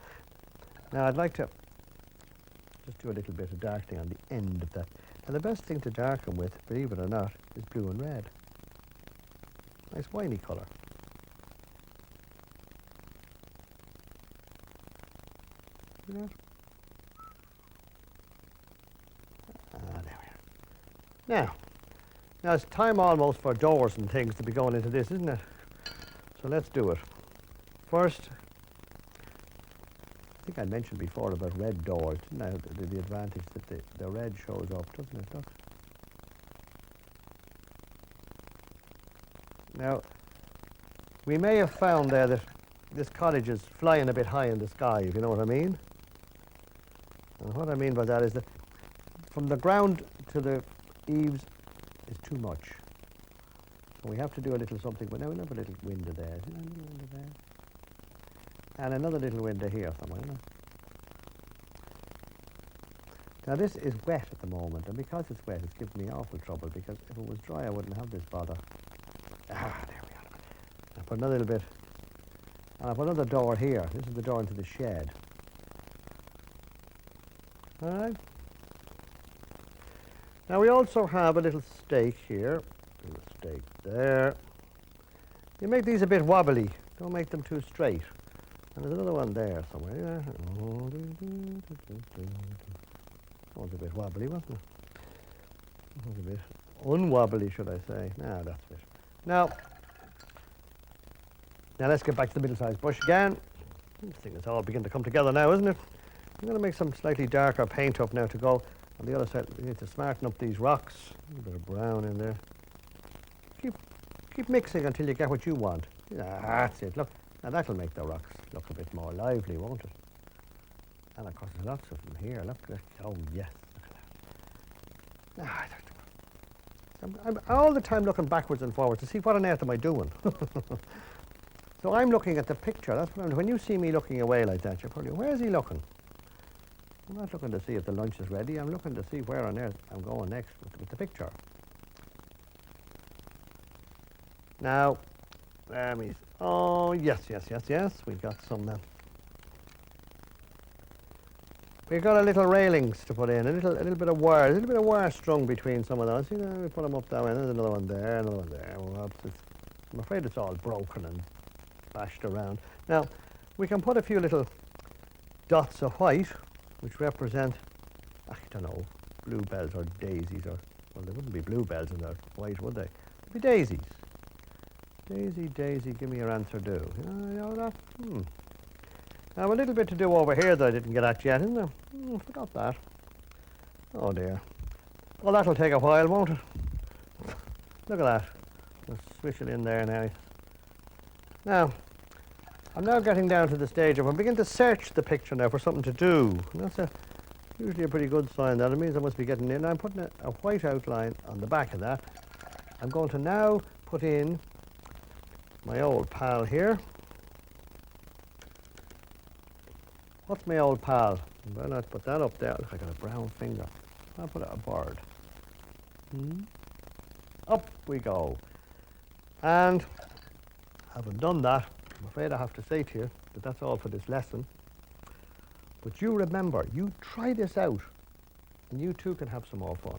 Now, I'd like to just do a little bit of darkening on the end of that. And the best thing to darken with, believe it or not, is blue and red. Nice winey colour. See that? There we are. Now it's time almost for doors and things to be going into this, isn't it? So let's do it. First, I think I mentioned before about red doors, didn't I? The advantage that the red shows up, doesn't it? Look. Now, we may have found there that this cottage is flying a bit high in the sky, if you know what I mean. And what I mean by that is that from the ground to the eaves is too much. So we have to do a little something, but now we have a little window there. Is there a little window there? And another little window here somewhere. You know? Now this is wet at the moment, and because it's wet, it's giving me awful trouble, because if it was dry, I wouldn't have this bother. There we are. I put another little bit, and I put another door here. This is the door into the shed. All right. Now we also have a little stake here. A little stake there. You make these a bit wobbly. Don't make them too straight. And there's another one there somewhere. That was a bit wobbly, wasn't it? That was a bit unwobbly, should I say. No, that's it. Now let's get back to the middle-sized brush again. I think it's all beginning to come together now, isn't it? I'm going to make some slightly darker paint up now to go on the other side. We need to smarten up these rocks. A little bit of brown in there. Keep mixing until you get what you want. That's it. Look, now that'll make the rocks look a bit more lively, won't it? And of course, there's lots of them here. Look. Oh yes. Look at that. I'm all the time looking backwards and forwards to see what on earth am I doing. So I'm looking at the picture. That's what when you see me looking away like that, you're probably, where is he looking? I'm not looking to see if the lunch is ready. I'm looking to see where on earth I'm going next with the picture. Now, let me, oh, yes. We've got some, we've got a little railings to put in, a little bit of wire strung between some of those. You know, we put them up that way, and there's another one there, another one there. Well, I'm afraid it's all broken and bashed around. Now, we can put a few little dots of white, which represent, I don't know, bluebells or daisies, or, well, there wouldn't be bluebells in that white, would they? It'd be daisies. Daisy, give me your answer, do. You know that? Now, a little bit to do over here that I didn't get at yet, isn't there? Forgot that. Oh, dear. Well, that'll take a while, won't it? Look at that. Let's swish it in there now. Now, I'm now getting down to the stage of I'm beginning to search the picture now for something to do. And that's usually a pretty good sign. That it means I must be getting in. I'm putting a white outline on the back of that. I'm going to now put in my old pal here. What's my old pal? Well, let's put that up there. Look, I got a brown finger. I'll put it a bird. Up we go. And having done that, I'm afraid I have to say to you that that's all for this lesson. But you remember, you try this out, and you too can have some more fun.